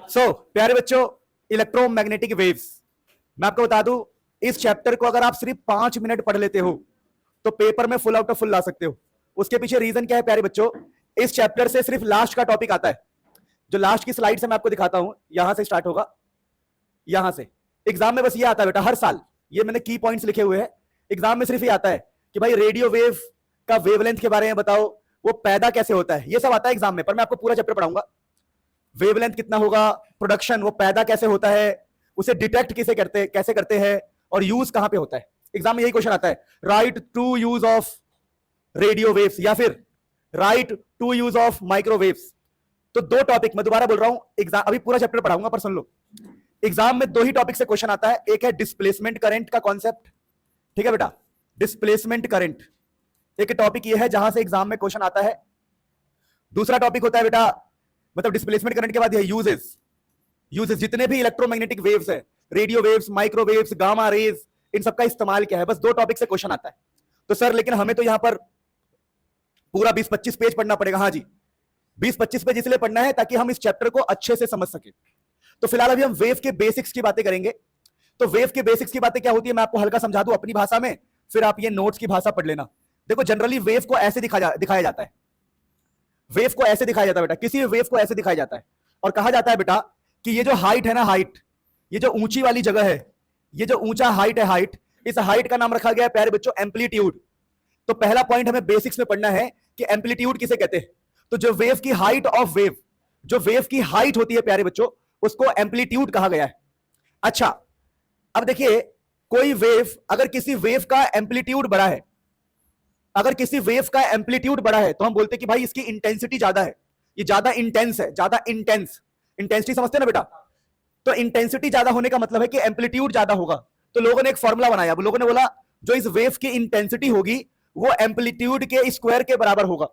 प्यारे बच्चों, electromagnetic waves, मैं आपको बता दूं, इस चैप्टर को अगर आप सिर्फ 5 मिनट पढ़ लेते हो तो पेपर में फुल आउट ऑफ फुल ला सकते हो। उसके पीछे रीजन क्या है प्यारे बच्चों? इस चैप्टर से सिर्फ लास्ट का टॉपिक आता है। जो लास्ट की स्लाइड से मैं आपको दिखाता हूं, यहां से स्टार्ट होगा, यहां से एग्जाम में बस ये आता है बेटा हर साल। ये मैंने की पॉइंट्स लिखे हुए हैं, एग्जाम में सिर्फ ये आता है कि भाई रेडियो वेव का वेवलेंथ के बारे में बताओ, वो पैदा कैसे होता है, ये सब आता है एग्जाम में। पर मैं आपको पूरा चैप्टर पढ़ाऊंगा। वेवलेंथ कितना होगा, प्रोडक्शन, वो पैदा कैसे होता है, उसे डिटेक्ट कैसे करते हैं, और यूज कहां पे होता है। एग्जाम में यही क्वेश्चन आता है, right to use of radio waves या फिर right to use of microwaves. तो दो टॉपिक मैं दोबारा बोल रहा हूं, एग्जाम अभी पूरा चैप्टर पढ़ाऊंगा पर सुन लो। एग्जाम में दो ही टॉपिक से क्वेश्चन आता है, एक है डिस्प्लेसमेंट करंट का कॉन्सेप्ट, ठीक है बेटा, डिस्प्लेसमेंट करंट एक टॉपिक ये है जहां से एग्जाम में क्वेश्चन आता है। दूसरा टॉपिक होता है बेटा, मतलब डिस्प्लेसमेंट करंट के बाद ये यूजेस जितने भी इलेक्ट्रोमैग्नेटिक वेव्स है, radio waves, microwaves, gamma rays, इन सबका इस्तेमाल क्या है। बस दो टॉपिक से क्वेश्चन आता है। तो सर लेकिन हमें तो यहां पर पूरा 20-25 पेज पढ़ना पड़ेगा। हाँ जी, 20-25 पेज इसलिए पढ़ना है ताकि हम इस चैप्टर को अच्छे से समझ सके। तो फिलहाल अभी हम वेव के बेसिक्स की बातें करेंगे। तो वेव के बेसिक्स की बातें क्या होती है मैं आपको हल्का समझा दूं अपनी भाषा में, फिर आप ये नोट्स की भाषा पढ़ लेना। देखो जनरली वेव को ऐसे दिखाया जाता है, वेव को ऐसे दिखाया जाता है बेटा, किसी भी वेव को ऐसे दिखाया जाता है और कहा जाता है बेटा कि ये जो हाइट है ना, हाइट, ये जो ऊंची वाली जगह है, ये जो ऊंचा हाइट है, हाइट, इस हाइट का नाम रखा गया है प्यारे बच्चों एम्पलीट्यूड। तो पहला पॉइंट हमें बेसिक्स में पढ़ना है कि एम्पलीट्यूड किसे कहते हैं। तो जो वेव की हाइट ऑफ वेव, जो वेव की हाइट होती है प्यारे बच्चों, उसको एम्पलीट्यूड कहा गया है। अच्छा, अब देखिए कोई वेव, अगर किसी वेव का एम्पलीट्यूड बड़ा है, अगर किसी वेव का एम्पलीट्यूड बड़ा है तो हम बोलते हैं कि भाई इसकी इंटेंसिटी ज्यादा है, ये ज्यादा इंटेंस है, ज्यादा इंटेंस। इंटेंसिटी समझते हैं ना बेटा? तो इंटेंसिटी ज्यादा होने का मतलब है कि एम्पलीट्यूड ज्यादा होगा। तो लोगों ने एक फॉर्मूला बनाया, लोगों ने बोला जो इस वेव की इंटेंसिटी होगी वो एम्पलीट्यूड के स्क्वायर के बराबर होगा।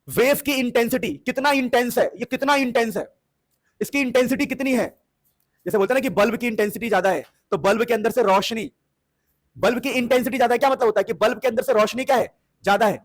वेव की इंटेंसिटी कितना इंटेंस है, ये कितना इंटेंस है, इसकी इंटेंसिटी कितनी है। जैसे बोलते हैं ना कि बल्ब की इंटेंसिटी ज्यादा है, तो बल्ब के अंदर से रोशनी, बल्ब की इंटेंसिटी ज्यादा है, क्या मतलब होता है कि बल्ब के अंदर से रोशनी क्या है, ज्यादा है।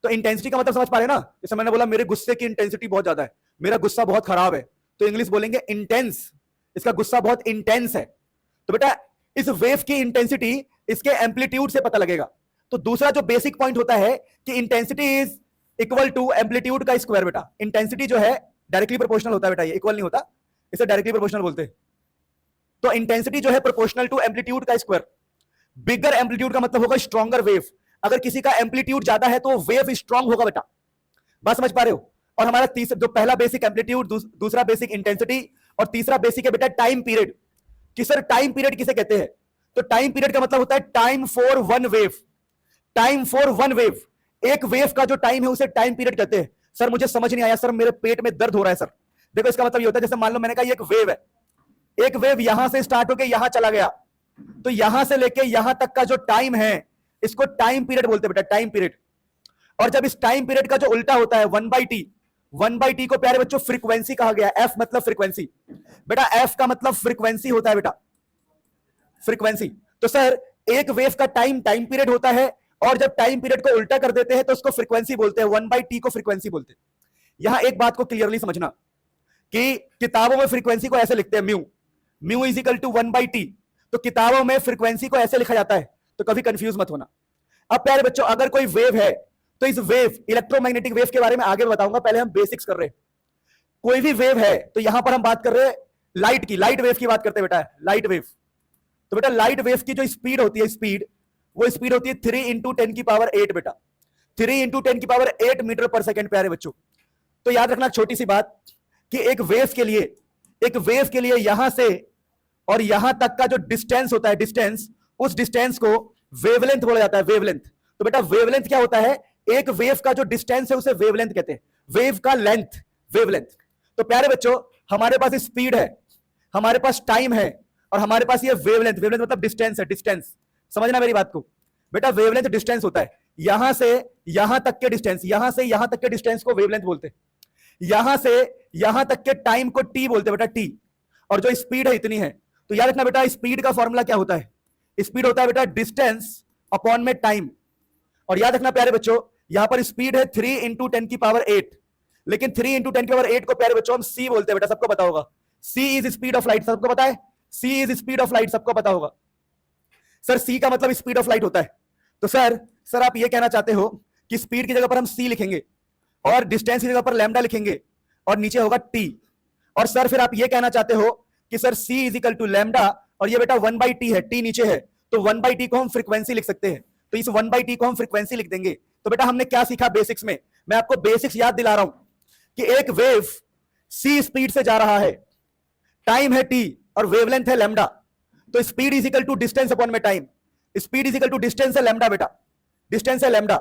तो इंटेंसिटी का मतलब समझ पा रहे हैं ना? जैसे मैंने बोला मेरे गुस्से की इंटेंसिटी बहुत ज्यादा है, मेरा गुस्सा बहुत खराब है, तो इंग्लिश बोलेंगे इंटेंस, इसका गुस्सा बहुत इंटेंस है। तो बेटा इस वेव की इंटेंसिटी इसके एम्पलीट्यूड से पता लगेगा। तो दूसरा जो बेसिक पॉइंट होता है कि intensity is equal to amplitude का स्क्वायर। बेटा इंटेंसिटी जो है डायरेक्टली प्रोपोर्शनल होता है बेटा, ये इक्वल नहीं होता, इसे डायरेक्टली प्रोपोर्शनल बोलते हैं। तो इंटेंसिटी जो है प्रोपोर्शनल टू एम्पलीट्यूड का स्क्वायर। बिगर एम्पलीट्यूड का मतलब होगा स्ट्रॉन्गर वेव। अगर किसी का एम्पलीट्यूड ज्यादा है तो वेव स्ट्रॉन्ग होगा बेटा, बात समझ पा रहे हो? और हमारा जो पहला बेसिक एम्पलीट्यूड, दूसरा बेसिक इंटेंसिटी, और तीसरा बेसिक है बेटा टाइम पीरियड। कि सर टाइम पीरियड किसे कहते हैं? तो टाइम पीरियड का मतलब होता है time for one wave. Time for one wave, एक वेव का जो टाइम है उसे टाइम पीरियड कहते हैं। सर मुझे समझ नहीं आया सर, मेरे पेट में दर्द हो रहा है सर। देखो इसका मतलब ये होता है, जैसे मान लो मैंने कहा ये एक वेव है, एक वेव यहां से स्टार्ट होकर यहां चला गया, तो यहां से लेके यहां तक का जो टाइम है इसको टाइम पीरियड बोलते हैं बेटा, टाइम पीरियड। और जब इस टाइम पीरियड का जो उल्टा होता है 1/t, 1/t को प्यारे बच्चों फ्रीक्वेंसी कहा गया है। f मतलब फ्रीक्वेंसी, बेटा f का मतलब फ्रीक्वेंसी होता है बेटा, फ्रीक्वेंसी। तो सर एक वेव का टाइम पीरियड होता है, और जब टाइम पीरियड को उल्टा कर देते हैं तो उसको फ्रीक्वेंसी बोलते हैं, 1/t को फ्रीक्वेंसी बोलते हैं। यहां एक बात को क्लियरली समझना कि किताबों में फ्रीक्वेंसी को ऐसे लिखते हैं, mu is equal to 1/t। तो किताबों में फ्रीक्वेंसी को ऐसे लिखा जाता है, तो कभी कंफ्यूज मत होना। अब प्यारे बच्चों अगर कोई वेव है तो इस वेव, इलेक्ट्रोमैग्नेटिक वेव के बारे में आगे बताऊंगा, पहले हम बेसिक्स कर रहे हैं। कोई भी वेव है तो यहां पर हम बात कर रहे हैं लाइट की, लाइट वेव की बात करते हैं बेटा, लाइट वेव। तो बेटा लाइट वेव की जो स्पीड होती है, स्पीड, वो स्पीड होती है 3 × 10⁸ बेटा, 3 × 10⁸ मीटर पर सेकेंड प्यारे बच्चों। तो याद रखना छोटी सी बात कि एक वेव के लिए यहां से और यहां तक का जो डिस्टेंस होता है, डिस्टेंस, उस डिस्टेंस को वेवलेंथ बोला जाता है, वेवलेंथ। तो बेटा वेवलेंथ क्या होता है? एक वेव का जो डिस्टेंस है उसे वेवलेंथ कहते हैं, वेव का लेंथ, वेवलेंथ। तो प्यारे बच्चों हमारे पास स्पीड है, हमारे पास टाइम है, और हमारे पास ये वेवलेंथ, वेवलेंथ मतलब डिस्टेंस है, डिस्टेंस। समझना मेरी बात को बेटा, वेवलेंथ डिस्टेंस होता है, यहां से यहां तक के डिस्टेंस, यहां से यहां तक के डिस्टेंस को वेवलेंथ बोलते हैं। यहां से यहां तक के टाइम को टी बोलते हैं बेटा, टी। और जो स्पीड है इतनी है। तो याद रखना बेटा स्पीड का फॉर्मूला क्या होता है? स्पीड होता है बेटा डिस्टेंस अपॉन में टाइम। और याद रखना प्यारे बच्चों यहां पर स्पीड है 3 × 10⁸, लेकिन 3 × 10⁸ को प्यारे बच्चों हम सी बोलते हैं बेटा, सबको पता होगा। सी इज स्पीड ऑफ लाइट, सबको पता है, सी इज स्पीड ऑफ लाइट, सबको पता होगा। सर सी का मतलब स्पीड ऑफ लाइट होता है, तो सर आप ये कहना चाहते हो कि स्पीड की जगह पर हम सी लिखेंगे और डिस्टेंस की जगह पर लैम्डा लिखेंगे और नीचे होगा टी, और सर फिर आप ये कहना चाहते हो कि sir c is equal to lambda और ये बेटा 1/t है, टी नीचे है, तो 1/t को हम फ्रीक्वेंसी लिख सकते हैं, तो इस 1/t को हम फ्रीक्वेंसी लिख देंगे। तो बेटा हमने क्या सीखा बेसिक्स में, मैं आपको बेसिक्स याद दिला रहा हूं कि एक वेव सी स्पीड से जा रहा है, टाइम है टी और वेवलेंथ है लैम्डा, तो speed is equal to distance upon में time, speed is equal to distance है लैम्डा बेटा, डिस्टेंस है लैम्डा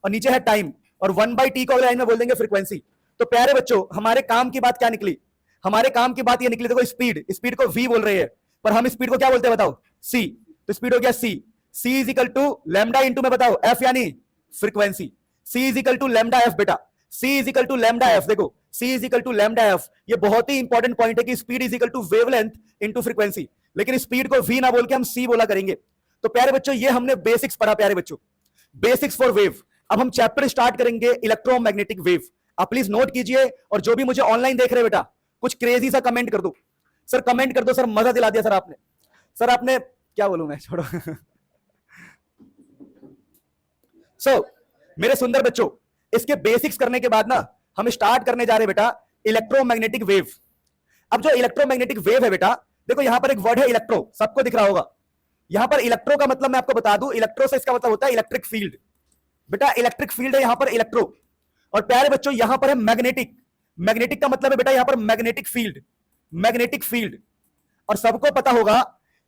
और नीचे है टाइम, और 1/t को अगले लाइन में बोल देंगे फ्रीक्वेंसी। तो प्यारे बच्चों हमारे काम की बात क्या निकली, हमारे काम की बात ये निकली, देखो स्पीड को v बोल रहे हैं, पर हम स्पीड को क्या बोलते हैं बताओ, c, तो स्पीड हो गया c is equal to lambda into में बताओ f यानी frequency, c is equal to lambda f बेटा, c is equal to lambda f, देखो c is equal to lambda f, ये बहुत ही इंपॉर्टेंट पॉइंट है कि speed is equal to wavelength into frequency, लेकिन स्पीड को v ना बोल के हम c बोला करेंगे। तो प्यारे बच्चों ये हमने बेसिक्स पढ़ा, प्यारे बच्चों बेसिक्स फॉर वेव। अब हम चैप्टर स्टार्ट करेंगे इलेक्ट्रोमैग्नेटिक वेव। आप प्लीज नोट कीजिए, और जो भी मुझे ऑनलाइन देख रहे बेटा कुछ क्रेजी सा कमेंट कर दो, सर कमेंट कर दो, सर मजा दिला दिया सर आपने क्या बोलूं मैं, छोड़ो। मेरे सुंदर बच्चों इसके बेसिक्स करने के बाद ना हम स्टार्ट करने जा रहे बेटा इलेक्ट्रोमैग्नेटिक वेव। अब जो इलेक्ट्रोमैग्नेटिक वेव है बेटा, देखो यहां पर एक वर्ड है इलेक्ट्रो, सबको दिख रहा होगा, यहां पर इलेक्ट्रो का मतलब मैं आपको बता दूं, इलेक्ट्रो से इसका मतलब होता है इलेक्ट्रिक फील्ड, बेटा इलेक्ट्रिक फील्ड है यहां पर इलेक्ट्रो, और प्यारे बच्चों यहां पर है मैग्नेटिक, मैग्नेटिक का मतलब है बेटा यहां पर मैग्नेटिक फील्ड, मैग्नेटिक फील्ड। और सबको पता होगा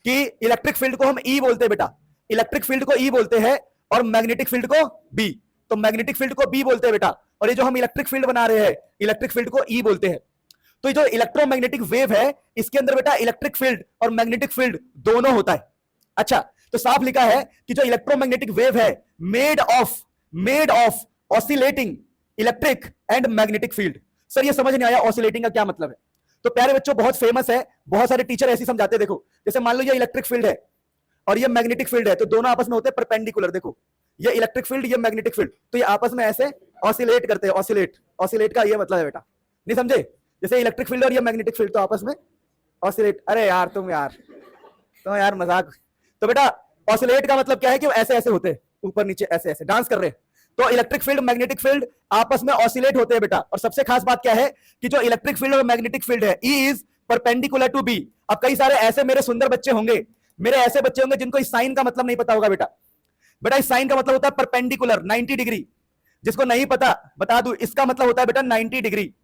कि इलेक्ट्रिक फील्ड को हम ई बोलते हैं बेटा, इलेक्ट्रिक फील्ड को ई बोलते हैं और मैग्नेटिक फील्ड को बी, तो मैग्नेटिक फील्ड को बी बोलते हैं बेटा, और ये जो हम इलेक्ट्रिक फील्ड बना रहे हैं इलेक्ट्रिक फील्ड को ई बोलते हैं। तो ये जो इलेक्ट्रोमैग्नेटिक वेव है इसके अंदर बेटा इलेक्ट्रिक फील्ड और मैग्नेटिक फील्ड दोनों होता है। अच्छा, तो साफ लिखा है कि जो इलेक्ट्रोमैग्नेटिक वेव है made of oscillating electric and magnetic field. Sir ये समझ नहीं आया ऑसिलेटिंग का क्या मतलब है, तो प्यारे बच्चों बहुत फेमस है, बहुत सारे टीचर ऐसे समझाते हैं, देखो जैसे मान लो ये इलेक्ट्रिक फील्ड है और ये मैग्नेटिक फील्ड है, तो दोनों आपस में होते हैं परपेंडिकुलर, देखो ये इलेक्ट्रिक फील्ड ये मैग्नेटिक फील्ड, तो ये आपस में ऐसे ऑसिलेट करते हैं, ऑसिलेट का ये मतलब है बेटा, नहीं समझे, जैसे इलेक्ट्रिक फील्ड और ये मैग्नेटिक फील्ड तो आपस में ऑसिलेट। अरे यार तुम यार मजाक। तो बेटा ऑसिलेट का मतलब क्या है कि ऐसे ऐसे होते हैं, ऊपर नीचे ऐसे ऐसे डांस कर रहे हैं, तो इलेक्ट्रिक फील्ड मैग्नेटिक फील्ड आपस में ऑसिलेट होते हैं बेटा। और सबसे खास बात क्या है कि जो इलेक्ट्रिक फील्ड और मैग्नेटिक फील्ड है E is perpendicular to B. अब कई सारे ऐसे मेरे सुंदर बच्चे होंगे, मेरे ऐसे बच्चे होंगे जिनको इस साइन का मतलब नहीं पता होगा बेटा इस साइन का मतलब होता है परपेंडिकुलर 90 डिग्री, जिसको नहीं पता बता दूं, इसका मतलब होता है बेटा 90 डिग्री,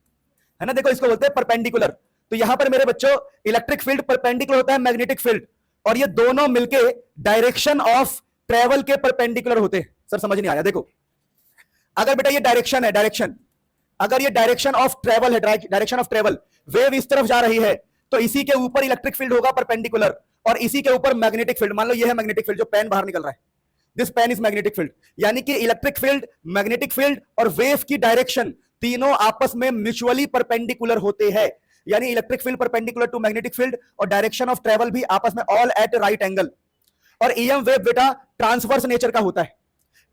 है ना, देखो इसको बोलते हैं परपेंडिकुलर। तो यहां पर मेरे बच्चों इलेक्ट्रिक फील्ड परपेंडिकुलर होता है मैग्नेटिक फील्ड, और ये दोनों मिलके डायरेक्शन ऑफ ट्रेवल के परपेंडिकुलर होते हैं। सर समझ नहीं आया, देखो अगर बेटा ये डायरेक्शन है, अगर ये डायरेक्शन ऑफ ट्रेवल है, डायरेक्शन ऑफ ट्रेवल, वेव इस तरफ जा रही है, तो इसी के ऊपर इलेक्ट्रिक फील्ड होगा परपेंडिकुलर, और इसी के ऊपर मैग्नेटिक फील्ड। मान लो ये है मैग्नेटिक फील्ड, जो पेन बाहर निकल रहा है, this pen is magnetic field, यानी कि इलेक्ट्रिक फील्ड, मैग्नेटिक फील्ड और वेव की डायरेक्शन तीनों आपस में म्यूचुअली परपेंडिकुलर होते हैं, यानी electric field perpendicular to magnetic field और डायरेक्शन ऑफ ट्रेवल भी आपस में ऑल एट राइट एंगल। और ईएम वेव बेटा ट्रांसवर्स नेचर का होता है।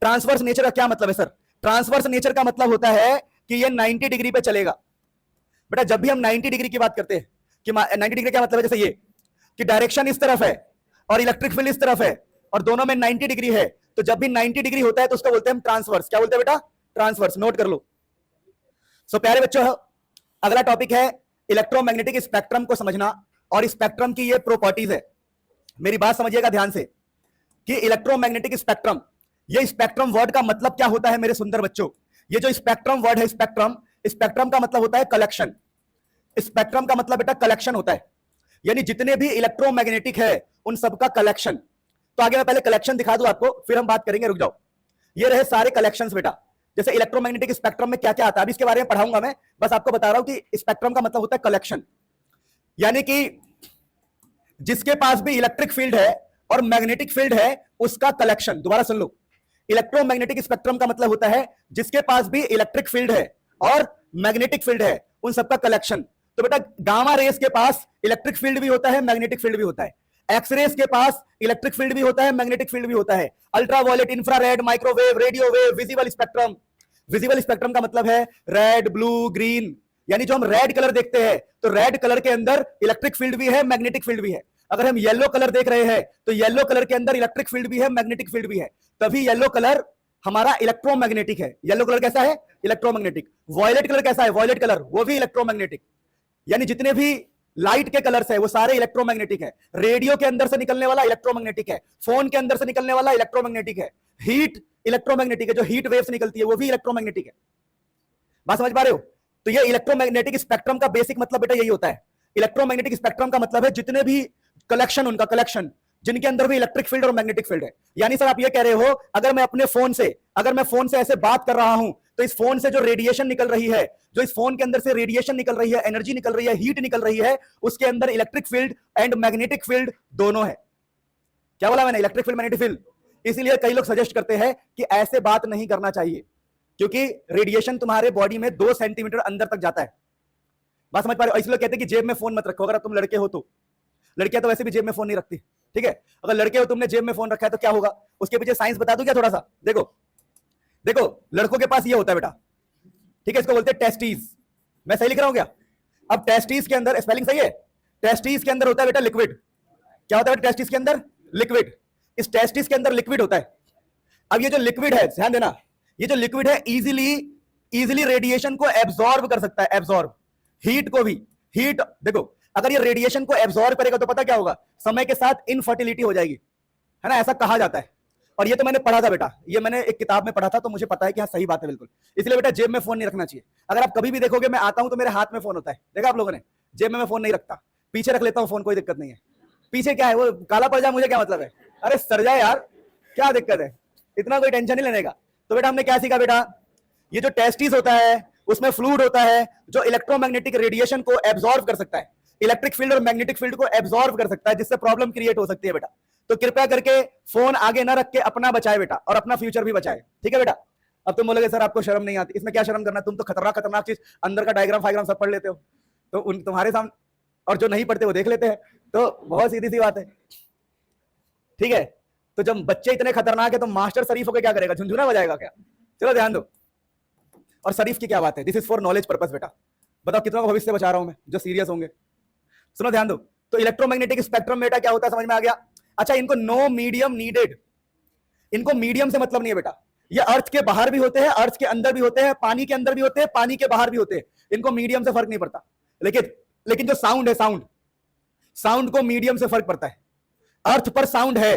ट्रांसवर्स नेचर का क्या मतलब है सर? ट्रांसवर्स नेचर का मतलब होता है कि ये 90 डिग्री पे चलेगा। बेटा जब भी हम 90 डिग्री की बात करते हैं कि 90 डिग्री क्या मतलब है, जैसे ये कि डायरेक्शन इस तरफ है और इलेक्ट्रिक फील्ड इस तरफ है और दोनों में 90 डिग्री है, तो जब भी 90 डिग्री होता है तो उसको बोलते हैं हम ट्रांसवर्स। क्या बोलते हैं बेटा? ट्रांसवर्स। नोट कर लो। सो प्यारे बच्चों अगला टॉपिक है इलेक्ट्रोमैग्नेटिक स्पेक्ट्रम को समझना, और स्पेक्ट्रम की ये प्रॉपर्टीज है। मेरी बात समझिएगा ध्यान से कि इलेक्ट्रोमैग्नेटिक स्पेक्ट्रम, ये स्पेक्ट्रम वर्ड का मतलब क्या होता है मेरे सुंदर बच्चों? ये जो स्पेक्ट्रम वर्ड है, स्पेक्ट्रम का मतलब होता है कलेक्शन। स्पेक्ट्रम का मतलब बेटा कलेक्शन होता है, यानी जितने भी इलेक्ट्रोमैग्नेटिक है उन सबका कलेक्शन। तो आगे मैं पहले कलेक्शन दिखा दूं आपको, फिर हम बात करेंगे, रुक जाओ। ये रहे सारे कलेक्शंस बेटा, जैसे इलेक्ट्रोमैग्नेटिक स्पेक्ट्रम में क्या क्या आता है अभी इसके बारे में पढ़ाऊंगा मैं, बस आपको बता रहा हूं कि स्पेक्ट्रम का मतलब होता है कलेक्शन, यानी कि जिसके पास भी इलेक्ट्रिक फील्ड है और मैग्नेटिक फील्ड है उसका कलेक्शन। दोबारा सुन लो, इलेक्ट्रोमैग्नेटिक स्पेक्ट्रम का मतलब होता है जिसके पास भी इलेक्ट्रिक फील्ड है और मैग्नेटिक फील्ड है उन सबका कलेक्शन। तो बेटा गामा रेस के पास इलेक्ट्रिक फील्ड भी होता है, मैग्नेटिक फील्ड भी होता है। एक्स रेस के पास इलेक्ट्रिक फील्ड भी होता है, मैग्नेटिक फील्ड भी होता है। Ultraviolet, infrared, microwave, radio wave, visible spectrum, visible spectrum का मतलब है रेड, ब्लू, ग्रीन। यानी जो हम रेड कलर देखते हैं तो रेड कलर के अंदर इलेक्ट्रिक फील्ड भी है, मैग्नेटिक फील्ड भी है। अगर हम येलो कलर देख रहे हैं तो येलो कलर के अंदर इलेक्ट्रिक फील्ड भी है, मैग्नेटिक फील्ड भी है, तभी येलो कलर हमारा इलेक्ट्रोमैग्नेटिक है। येलो कलर कैसा है? इलेक्ट्रोमैग्नेटिक। वॉयलेट कलर कैसा है? वॉयलेट कलर, वो भी इलेक्ट्रोमैग्नेटिक। यानी जितने भी लाइट के कलर्स है वो सारे इलेक्ट्रोमैग्नेटिक है। रेडियो के अंदर से निकलने वाला इलेक्ट्रोमैग्नेटिक है, फोन के अंदर से निकलने वाला इलेक्ट्रोमैग्नेटिक है, हीट इलेक्ट्रोमैग्नेटिक है, जो हीट वेव्स निकलती है वो भी इलेक्ट्रोमैग्नेटिक है। बात समझ पा रहे हो? तो ये इलेक्ट्रोमैग्नेटिक स्पेक्ट्रम का बेसिक मतलब बेटा यही होता है। इलेक्ट्रोमैग्नेटिक स्पेक्ट्रम का मतलब है जितने भी कलेक्शन, उनका कलेक्शन जिनके अंदर भी इलेक्ट्रिक फील्ड और मैग्नेटिक फील्ड है। यानी सर आप ये कह रहे हो अगर मैं अपने फोन से, अगर मैं फोन से ऐसे बात कर रहा हूं तो इस फोन से जो रेडिएशन निकल रही है, जो इस फोन के अंदर से रेडिएशन निकल रही है, एनर्जी निकल रही है, हीट निकल रही है, उसके अंदर electric field and magnetic field दोनों है। क्या बोला मैंने? Electric field, magnetic field. इसीलिए कई लोग सजेस्ट करते हैं कि ऐसे बात नहीं करना चाहिए, क्योंकि रेडिएशन तुम्हारे बॉडी में 2 सेंटीमीटर अंदर तक जाता है। बात समझ पा रहे हो? इसलिए कहते हैं कि जेब में फोन मत रखो। अगर तुम लड़के हो तो, लड़कियां तो वैसे भी जेब में फोन नहीं रखती, ठीक है? अगर लड़के हो, तुमने जेब में फोन रखा है तो क्या होगा? उसके पीछे साइंस बता दूं क्या थोड़ा सा? देखो देखो, लड़कों के पास ये होता है बेटा, ठीक है, इसको बोलते हैं टेस्टीज। मैं सही लिख रहा हूं क्या? अब टेस्टीज के अंदर, स्पेलिंग सही है? टेस्टीज के अंदर होता है बेटा लिक्विड। क्या होता है टेस्टीज के अंदर? लिक्विड। इस टेस्टीज के अंदर लिक्विड होता है। अब ये जो लिक्विड है, ध्यान देना, ये जो लिक्विड है इजीली रेडिएशन को एब्जॉर्ब कर सकता है, एब्जॉर्ब हीट को भी। हीट देखो, अगर ये रेडिएशन को एब्जॉर्ब करेगा तो पता क्या होगा? समय के साथ इनफर्टिलिटी हो जाएगी, है ना? ऐसा कहा जाता है। और ये तो मैंने पढ़ा था बेटा, ये मैंने एक किताब में पढ़ा था, तो मुझे पता है कि हाँ सही बात है बिल्कुल। इसलिए बेटा जेब में फोन नहीं रखना चाहिए। अगर आप कभी भी देखोगे मैं आता हूं तो मेरे हाथ में फोन होता है, देखा आप लोगों ने? जेब में मैं फोन नहीं रखता, पीछे रख लेता हूं फोन, कोई दिक्कत नहीं है। पीछे क्या है, वो काला पड़ जाए मुझे क्या मतलब है? अरे सर जाए यार, क्या दिक्कत है? इतना कोई टेंशन नहीं लेने का। तो बेटा हमने क्या सीखा बेटा? ये जो टेस्टिस होता है उसमें फ्लूइड होता है जो इलेक्ट्रोमैग्नेटिक रेडिएशन को एब्जॉर्ब कर सकता है, इलेक्ट्रिक फील्ड और मैग्नेटिक फील्ड को एब्जॉर्ब कर सकता है, जिससे प्रॉब्लम क्रिएट हो सकती है बेटा। तो कृपया करके फोन आगे ना रख के अपना बचाए बेटा, और अपना फ्यूचर भी बचाए, ठीक है बेटा? अब तुम बोलोगे सर आपको शर्म नहीं आती, इसमें क्या शर्म करना? तुम तो खतरनाक चीज अंदर का डायग्राम फाइग्राम सब पढ़ लेते हो, तो तुम्हारे सामने, और जो नहीं पढ़ते वो देख लेते हैं, तो बहुत सीधी सी बात है, ठीक है? तो जब बच्चे इतने खतरनाक है तो मास्टर शरीफ होकर क्या करेगा? झुंझुना बजाएगा क्या? चलो ध्यान दो। और शरीफ की क्या बात है, this is for knowledge purpose बेटा। बताओ कितना भविष्य से बचा रहा हूं मैं, जो सीरियस होंगे। सुनो ध्यान दो। तो इलेक्ट्रोमैग्नेटिक स्पेक्ट्रम बेटा क्या होता है, समझ में आ गया? अच्छा, इनको नो मीडियम नीडेड, इनको मीडियम से मतलब नहीं है बेटा। ये अर्थ के बाहर भी होते हैं, अर्थ के अंदर भी होते हैं, पानी के अंदर भी होते हैं, पानी के बाहर भी होते हैं, इनको मीडियम से फर्क नहीं पड़ता। लेकिन जो साउंड है, साउंड को मीडियम से फर्क पड़ता है। अर्थ पर साउंड है,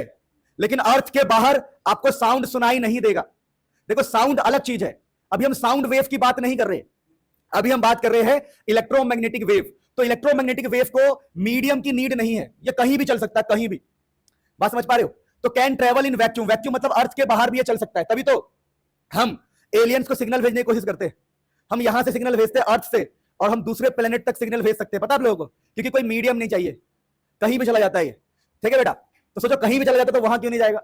लेकिन अर्थ के बाहर आपको साउंड सुनाई नहीं देगा। देखो साउंड अलग चीज है, अभी हम साउंड वेव की बात नहीं कर रहे, अभी हम बात कर रहे हैं इलेक्ट्रोमैग्नेटिक वेव। तो इलेक्ट्रोमैग्नेटिक वेव को मीडियम की नीड नहीं है, ये कहीं भी चल सकता है, कहीं भी। बात समझ पा रहे हो? तो can travel in vacuum, vacuum मतलब अर्थ के बाहर भी ये चल सकता है। तभी तो हम एलियंस को सिग्नल भेजने की कोशिश करते हैं। हम यहां से सिग्नल भेजते हैं अर्थ से, और हम दूसरे प्लेनेट तक सिग्नल भेज सकते हैं, पता आप लोगों को? क्योंकि कोई मीडियम नहीं चाहिए, कहीं भी चला जाता है ये, ठीक है बेटा? तो सोचो कहीं भी चला जाता तो वहां क्यों नहीं जाएगा?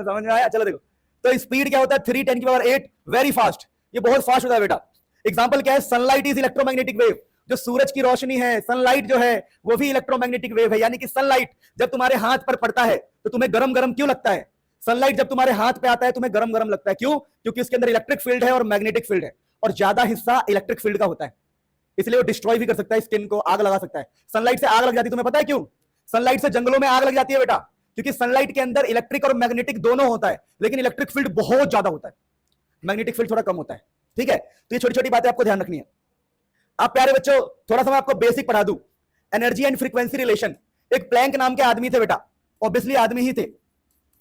समझ में आया? चलो देखो, तो स्पीड क्या होता है? 3 × 10⁸, वेरी फास्ट, ये बहुत फास्ट होता है बेटा। एग्जांपल क्या है? Sunlight is electromagnetic wave. जो सूरज की रोशनी है, सनलाइट जो है वो भी इलेक्ट्रोमैग्नेटिक वेव है। यानी कि सनलाइट जब तुम्हारे हाथ पर पड़ता है तो तुम्हें गरम गरम क्यों लगता है? सनलाइट जब तुम्हारे हाथ पे आता है तुम्हें गरम गरम लगता है, क्यों? क्योंकि उसके अंदर इलेक्ट्रिक फील्ड है और मैग्नेटिक फील्ड है, और ज्यादा हिस्सा इलेक्ट्रिक फील्ड का होता है, इसलिए वो डिस्ट्रॉय भी कर सकता है, स्किन को आग लगा सकता है। सनलाइट से आग लग जाती है, तुम्हें पता है क्यों? सनलाइट से जंगलों में आग लग जाती है बेटा, क्योंकि सनलाइट के अंदर इलेक्ट्रिक और मैग्नेटिक दोनों होता है, लेकिन इलेक्ट्रिक फील्ड बहुत ज्यादा होता है, मैग्नेटिक फील्ड थोड़ा कम होता है, ठीक है? तो ये छोटी छोटी बातें आपको ध्यान रखनी है। आप प्यारे बच्चों, थोड़ा सा मैं आपको बेसिक पढ़ा दूं, एनर्जी एंड फ्रीक्वेंसी रिलेशन। एक प्लैंक नाम के आदमी थे बेटा, ऑब्वियसली आदमी ही थे,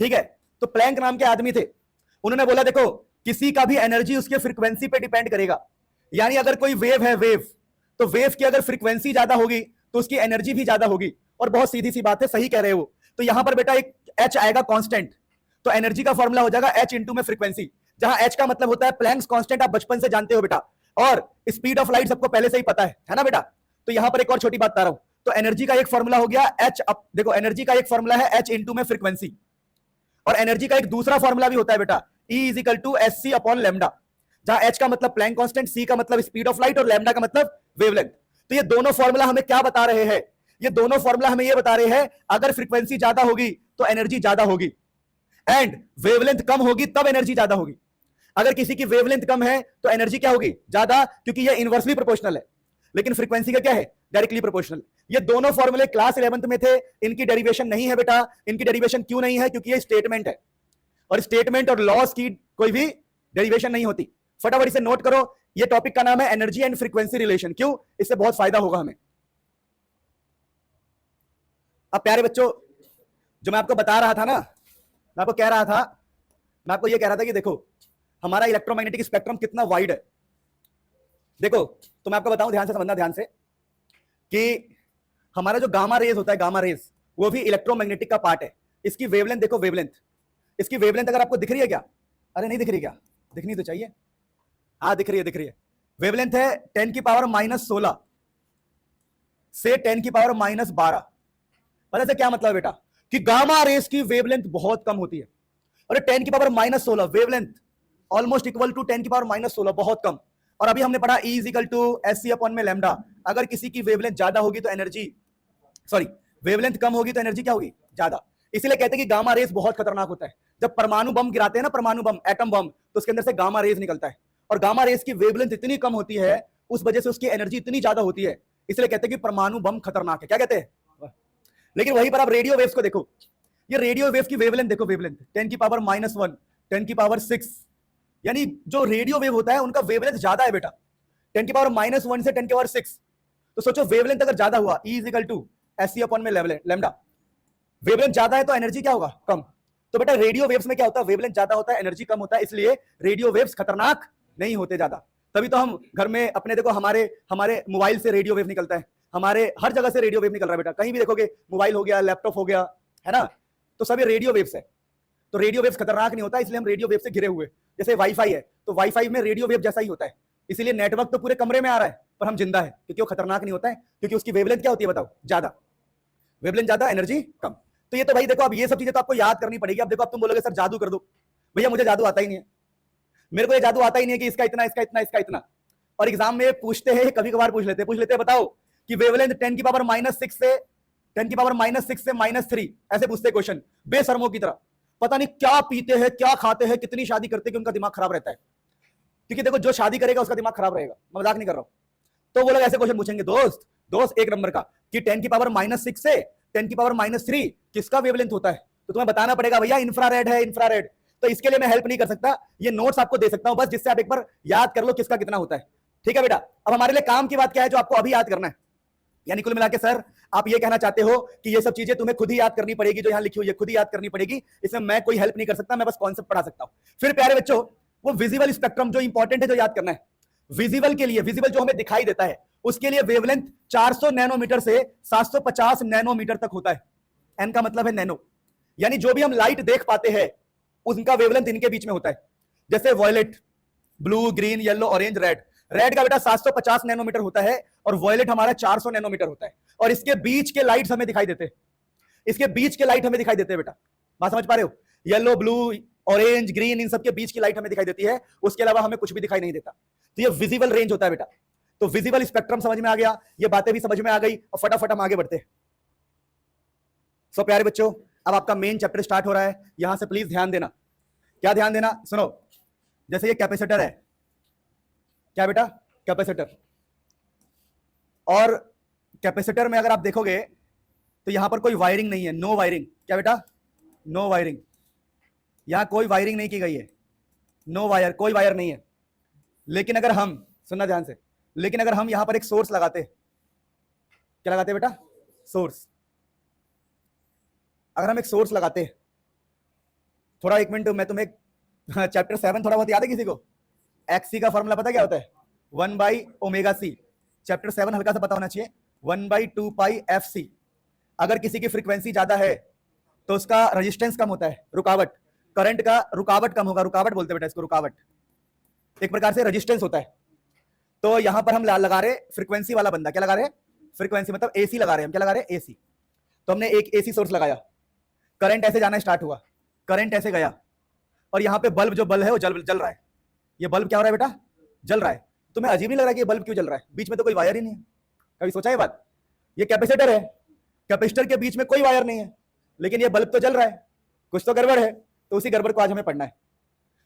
ठीक है? तो प्लैंक नाम के आदमी थे, उन्होंने बोला देखो किसी का भी एनर्जी उसके फ्रीक्वेंसी पे डिपेंड करेगा। यानी अगर कोई वेव है, वेव, तो वेव की अगर फ्रीक्वेंसी ज्यादा होगी तो उसकी एनर्जी भी ज्यादा होगी। और बहुत सीधी सी बात है, सही कह रहे हो। तो यहां पर बेटा एक एच आएगा कांस्टेंट, तो एनर्जी का फॉर्मूला हो जाएगा एच इंटू में फ्रीक्वेंसी, जहां एच का मतलब होता है प्लैंक्स कांस्टेंट, आप बचपन से जानते हो बेटा, और स्पीड ऑफ लाइट सबको पहले से ही पता है ना बेटा? तो यहां पर एक और छोटी बात बता रहा हूं, तो एनर्जी का एक फॉर्मूला हो गया एच, देखो एनर्जी का एक फॉर्मूला है एच इंटू में फ्रीक्वेंसी, और एनर्जी का एक दूसरा फॉर्मूला भी होता है बेटा, E = hc/λ, जहां h का मतलब प्लैंक कांस्टेंट, c का मतलब स्पीड ऑफ लाइट और लैम्डा का मतलब वेवलेंथ। तो ये दोनों फॉर्मूला हमें क्या बता रहे हैं? ये दोनों फॉर्मूला हमें ये बता रहे हैं अगर फ्रीक्वेंसी ज्यादा होगी तो एनर्जी ज्यादा होगी, एंड वेवलेंथ कम होगी तब एनर्जी ज्यादा होगी। अगर किसी की वेवलेंथ कम है तो एनर्जी क्या होगी? ज्यादा, क्योंकि ये इनवर्सली प्रोपोर्शनल है। लेकिन फ्रीक्वेंसी का क्या है? Directly proportional. ये दोनों फॉर्मूले क्लास 11th में थे, इनकी डेरिवेशन नहीं है बेटा। इनकी डेरिवेशन क्यों नहीं है? क्योंकि ये स्टेटमेंट है, और स्टेटमेंट और लॉस की कोई भी डेरिवेशन नहीं होती। फटाफट इसे नोट करो। ये टॉपिक का नाम है एनर्जी एंड फ्रीक्वेंसी रिलेशन। क्यों? इससे बहुत फायदा होगा हमें। अब प्यारे बच्चों, जो मैं आपको बता रहा था ना, मैं आपको कह रहा था, मैं आपको ये कह रहा था कि देखो हमारा इलेक्ट्रोमैग्नेटिक स्पेक्ट्रम कितना वाइड है। देखो, तो मैं आपको बताऊं, ध्यान से समझना, ध्यान से, कि हमारा जो गामा रेज होता है, गामा रेज, वो भी इलेक्ट्रोमैग्नेटिक का पार्ट है। इसकी वेवलेंथ देखो, वेवलेंथ, इसकी वेवलेंथ अगर आपको दिख रही है क्या? अरे नहीं दिख रही क्या? दिखनी तो चाहिए। हाँ दिख रही है, दिख रही है। वेवलेंथ है 10⁻⁻16 से 10⁻⁻12। पता है क्या मतलब है बेटा? कि गामा रेस की वेवलेंथ बहुत कम होती है। और 10⁻⁻16 वेवलेंथ ऑलमोस्ट इक्वल टू 10⁻⁻16, बहुत कम। और अभी हमने पढ़ा E = SC/ में लैम्डा। अगर किसी की वेवलेंथ ज्यादा होगी तो एनर्जी, सॉरी, वेवलेंथ कम होगी तो एनर्जी क्या होगी? ज्यादा। इसीलिए कहते हैं कि गामा रेस बहुत खतरनाक होता है। जब परमाणु बम गिराते हैं ना, परमाणु बम, एटम बम, तो उसके अंदर से गामा रेस निकलता है। और गामा रेस की वेवलेंथ इतनी कम होती है, उस वजह से उसकी एनर्जी इतनी ज्यादा होती है। इसलिए कहते हैं कि परमाणु बम खतरनाक है। क्या कहते हैं? लेकिन वहीं पर आप रेडियो वेव्स को देखो। ये रेडियो वेव की वेवलेंथ देखो, वेवलेंथ 10⁻⁻1, 10⁻6, यानी जो रेडियो वेव होता है उनका वेवलेंथ ज्यादा है बेटा, 10⁻⁻1 से 10⁻6। तो सोचो वेवलेंथ अगर ज्यादा हुआ, E = SC/ में लैम्डा, वेवलेंथ ज्यादा है तो एनर्जी क्या होगा? कम। तो बेटा रेडियो वेव्स में क्या होता है? वेवलेंथ ज्यादा होता है, एनर्जी कम होता है। इसलिए रेडियो वेव्स खतरनाक नहीं होते ज्यादा। तभी तो हम घर में अपने, देखो हमारे मोबाइल से रेडियो वेव निकलता है, हमारे हर जगह से रेडियो वेव निकल रहा है बेटा। कहीं भी देखोगे, मोबाइल हो गया, लैपटॉप हो गया, है ना, तो सब ये रेडियो वेव्स है। तो रेडियो वेव्स खतरनाक नहीं होता, इसलिए हम रेडियो वेव से घिरे हुए। जैसे वाईफाई है, तो वाईफाई में रेडियो वेव जैसा ही होता है। इसीलिए नेटवर्क तो पूरे कमरे में आ रहा है, पर हम जिंदा है, क्योंकि वो खतरनाक नहीं होता है, क्योंकि उसकी वेवलेंथ क्या होती है बताओ? ज्यादा। वेवलेंथ ज्यादा, एनर्जी कम। तो ये तो भाई देखो, अब ये सब चीजें तो आपको याद करनी पड़ेगी। अब देखो, अब तुम बोलोगे सर जादू कर दो। भैया मुझे जादू आता ही नहीं है, मेरे को ये जादू आता ही नहीं है कि इसका इतना, इसका इतना, इसका इतना। और एग्जाम में पूछते हैं, कभी कभार पूछ लेते हैं, बताओ कि वेवलेंथ 10⁻⁻6 से 10⁻⁻6 से -3, ऐसे पूछते हैं क्वेश्चन, बेशर्मों की तरह। पता नहीं क्या पीते हैं, क्या खाते हैं, कितनी शादी करते हैं कि उनका दिमाग खराब रहता है। क्योंकि देखो, जो शादी करेगा उसका दिमाग खराब रहेगा, मैं मजाक नहीं कर रहा हूं। तो वो लोग ऐसे क्वेश्चन पूछेंगे, दोस्त एक नंबर का, कि 10⁻⁻6 से 10⁻⁻3 किसका वेवलेंथ होता है? तो तुम्हें बताना पड़ेगा भैया इंफ्रारेड है, इंफ्रारेड। तो इसके लिए मैं हेल्प नहीं कर सकता, ये नोट्स आपको दे सकता हूं बस, जिससे आप एक बार याद कर लो किसका कितना होता है। ठीक है बेटा? अब हमारे लिए काम की बात क्या है जो आपको अभी याद करना है? यानी कुल मिला के सर आप ये कहना चाहते हो कि ये सब चीजें तुम्हें खुद ही याद करनी पड़ेगी, जो यहां लिखी हुई है खुद ही याद करनी पड़ेगी, इसमें मैं कोई हेल्प नहीं कर सकता, मैं बस कॉन्सेप्ट पढ़ा सकता हूं। फिर प्यारे बच्चों, वो विजिबल स्पेक्ट्रम जो इंपॉर्टेंट है, जो याद करना है, विजिबल के लिए, विजिबल जो हमें दिखाई देता है, उसके लिए वेवलेंथ 400 नैनोमीटर से 750 नैनोमीटर तक होता है। एन का मतलब है नैनो, यानी जो भी हम लाइट देख पाते हैं उनका वेवलेंथ इनके बीच में होता है। जैसे violet, blue, green, yellow, orange, red. Red का बेटा 750 नैनोमीटर होता है और वॉयलेट हमारा 400 नैनोमीटर होता है। और इसके बीच के लाइट्स हमें दिखाई देते हैं, इसके बीच के लाइट हमें दिखाई देते हैं बेटा। बात समझ पा रहे हो? येलो, ब्लू, ऑरेंज, ग्रीन, इन सबके बीच की लाइट हमें दिखाई देती है, उसके अलावा हमें कुछ भी दिखाई नहीं देता। तो ये विजिबल रेंज होता है बेटा। तो विजिबल स्पेक्ट्रम समझ में आ गया, ये बातें भी समझ में आ गई, और फटाफट हम आगे बढ़ते हैं। सो प्यारे बच्चों, अब आपका मेन चैप्टर स्टार्ट हो रहा है, यहां से प्लीज ध्यान देना। क्या ध्यान देना? सुनो, जैसे ये कैपेसिटर है, क्या बेटा? कैपेसिटर। और कैपेसिटर में अगर आप देखोगे तो यहां पर कोई वायरिंग नहीं है, नो वायरिंग। क्या बेटा? No wiring. यहां कोई वायरिंग नहीं की गई है, नो वायर, कोई वायर नहीं है। लेकिन अगर हम, सुनना ध्यान से, लेकिन अगर हम यहां पर एक सोर्स लगाते, क्या लगाते बेटा? सोर्स। अगर हम एक सोर्स लगाते, थोड़ा एक मिनट, मैं तुम्हें चैप्टर 7 थोड़ा बहुत याद है किसी को? XC का फॉर्मूला पता क्या होता है? 1/ωc। चैप्टर 7 हल्का सा पता होना चाहिए, 1/2πfc। अगर किसी की फ्रीक्वेंसी ज्यादा है तो उसका रेजिस्टेंस कम होता है, रुकावट, करंट का रुकावट कम होगा, रुकावट बोलते हैं बेटा इसको, रुकावट एक प्रकार से रेजिस्टेंस होता है। तो यहां पर हम लगा रहे फ्रीक्वेंसी वाला बंदा, क्या लगा रहे? फ्रीक्वेंसी, मतलब एसी लगा रहे हैं हम। क्या लगा रहे? एसी। तो हमने एक एसी सोर्स लगाया, करंट ऐसे जाना स्टार्ट हुआ, करंट ऐसे गया, और यहाँ पे बल्ब, जो बल्ब है वो जल रहा है। ये बल्ब क्या हो रहा है बेटा? जल रहा है। तुम्हें अजीब नहीं लग रहा है कि ये बल्ब क्यों जल रहा है? बीच में तो कोई वायर ही नहीं है। कभी सोचा ये बात? ये कैपेसिटर है, कैपेसिटर के बीच में कोई वायर नहीं है, लेकिन ये बल्ब तो जल रहा है, कुछ तो गड़बड़ है। तो उसी गड़बड़ को आज हमें पढ़ना है।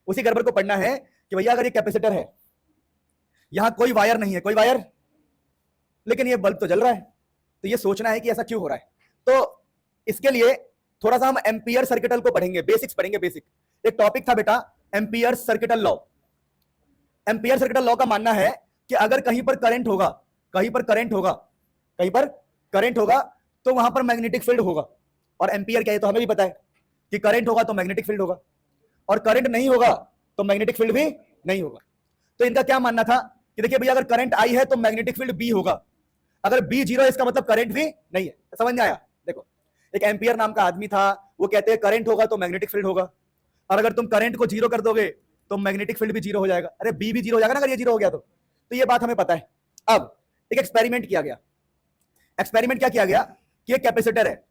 उसी गड़बड़ को पढ़ना है कि भैया अगर ये कैपेसिटर है, यहां कोई वायर नहीं है, कोई वायर, लेकिन ये बल्ब तो जल रहा है, तो ये सोचना है कि ऐसा क्यों हो रहा है। तो इसके लिए थोड़ा सा हम एम्पियर सर्किटल को पढ़ेंगे, बेसिक्स पढ़ेंगे, बेसिक। एक टॉपिक था बेटा ampere circuital law. Ampere circuital law का मानना है कि अगर कहीं पर करंट होगा, कहीं पर करंट होगा, कहीं पर करंट होगा, तो वहां पर मैग्नेटिक फील्ड होगा। और एम्पियर क्या है तो हमें भी पता है कि करंट होगा तो मैग्नेटिक फील्ड होगा, और करंट नहीं होगा तो मैग्नेटिक फील्ड भी नहीं होगा। तो इनका क्या मानना था कि देखिए भैया अगर करंट आई है तो मैग्नेटिक फील्ड बी होगा, अगर बी जीरो है इसका मतलब करंट भी नहीं है। समझ में आया? देखो एक एम्पियर नाम का आदमी था, वो कहते हैं करंट होगा तो मैग्नेटिक फील्ड होगा, और अगर तुम करंट को जीरो कर दोगे तो मैग्नेटिक फील्ड भी जीरो हो जाएगा। अरे बी भी जीरो हो जाएगा ना अगर ये जीरो हो गया तो ये बात हमें पता है। अब एक एक्सपेरिमेंट किया गया। एक्सपेरिमेंट क्या किया गया कि एक कैपेसिटर है,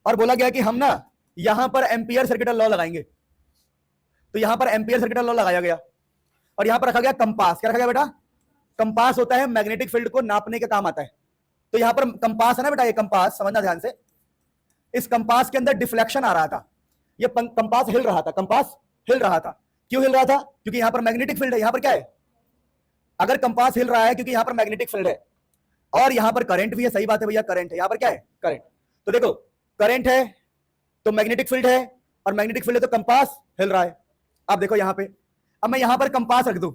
और बोला गया कि हम ना यहां पर एम्पियर सर्किटल लॉ लगाएंगे। तो यहां पर एम्पियर सर्किटल लॉ लगाया गया, और यहां पर रखा गया कंपास। क्या रखा गया बेटा? कंपास होता है मैग्नेटिक फील्ड को नापने के काम आता है। तो यहां पर कंपास है ना बेटा, ये कंपास समझना ध्यान से। इस कंपास के अंदर डिफ्लेक्शन आ रहा था, ये कंपास हिल रहा था, कंपास हिल रहा था। क्यों हिल रहा था? क्योंकि यहां पर मैग्नेटिक फील्ड है। यहां पर क्या है? अगर कंपास हिल रहा है क्योंकि यहां पर मैग्नेटिक फील्ड है, और यहां पर करंट भी है। सही बात है भैया, करंट है। यहां पर क्या है? करंट। तो देखो करंट है तो मैग्नेटिक फील्ड है, और मैग्नेटिक फील्ड है तो कंपास हिल रहा है। अब देखो यहां पे, अब मैं यहां पर कंपास रख दूं,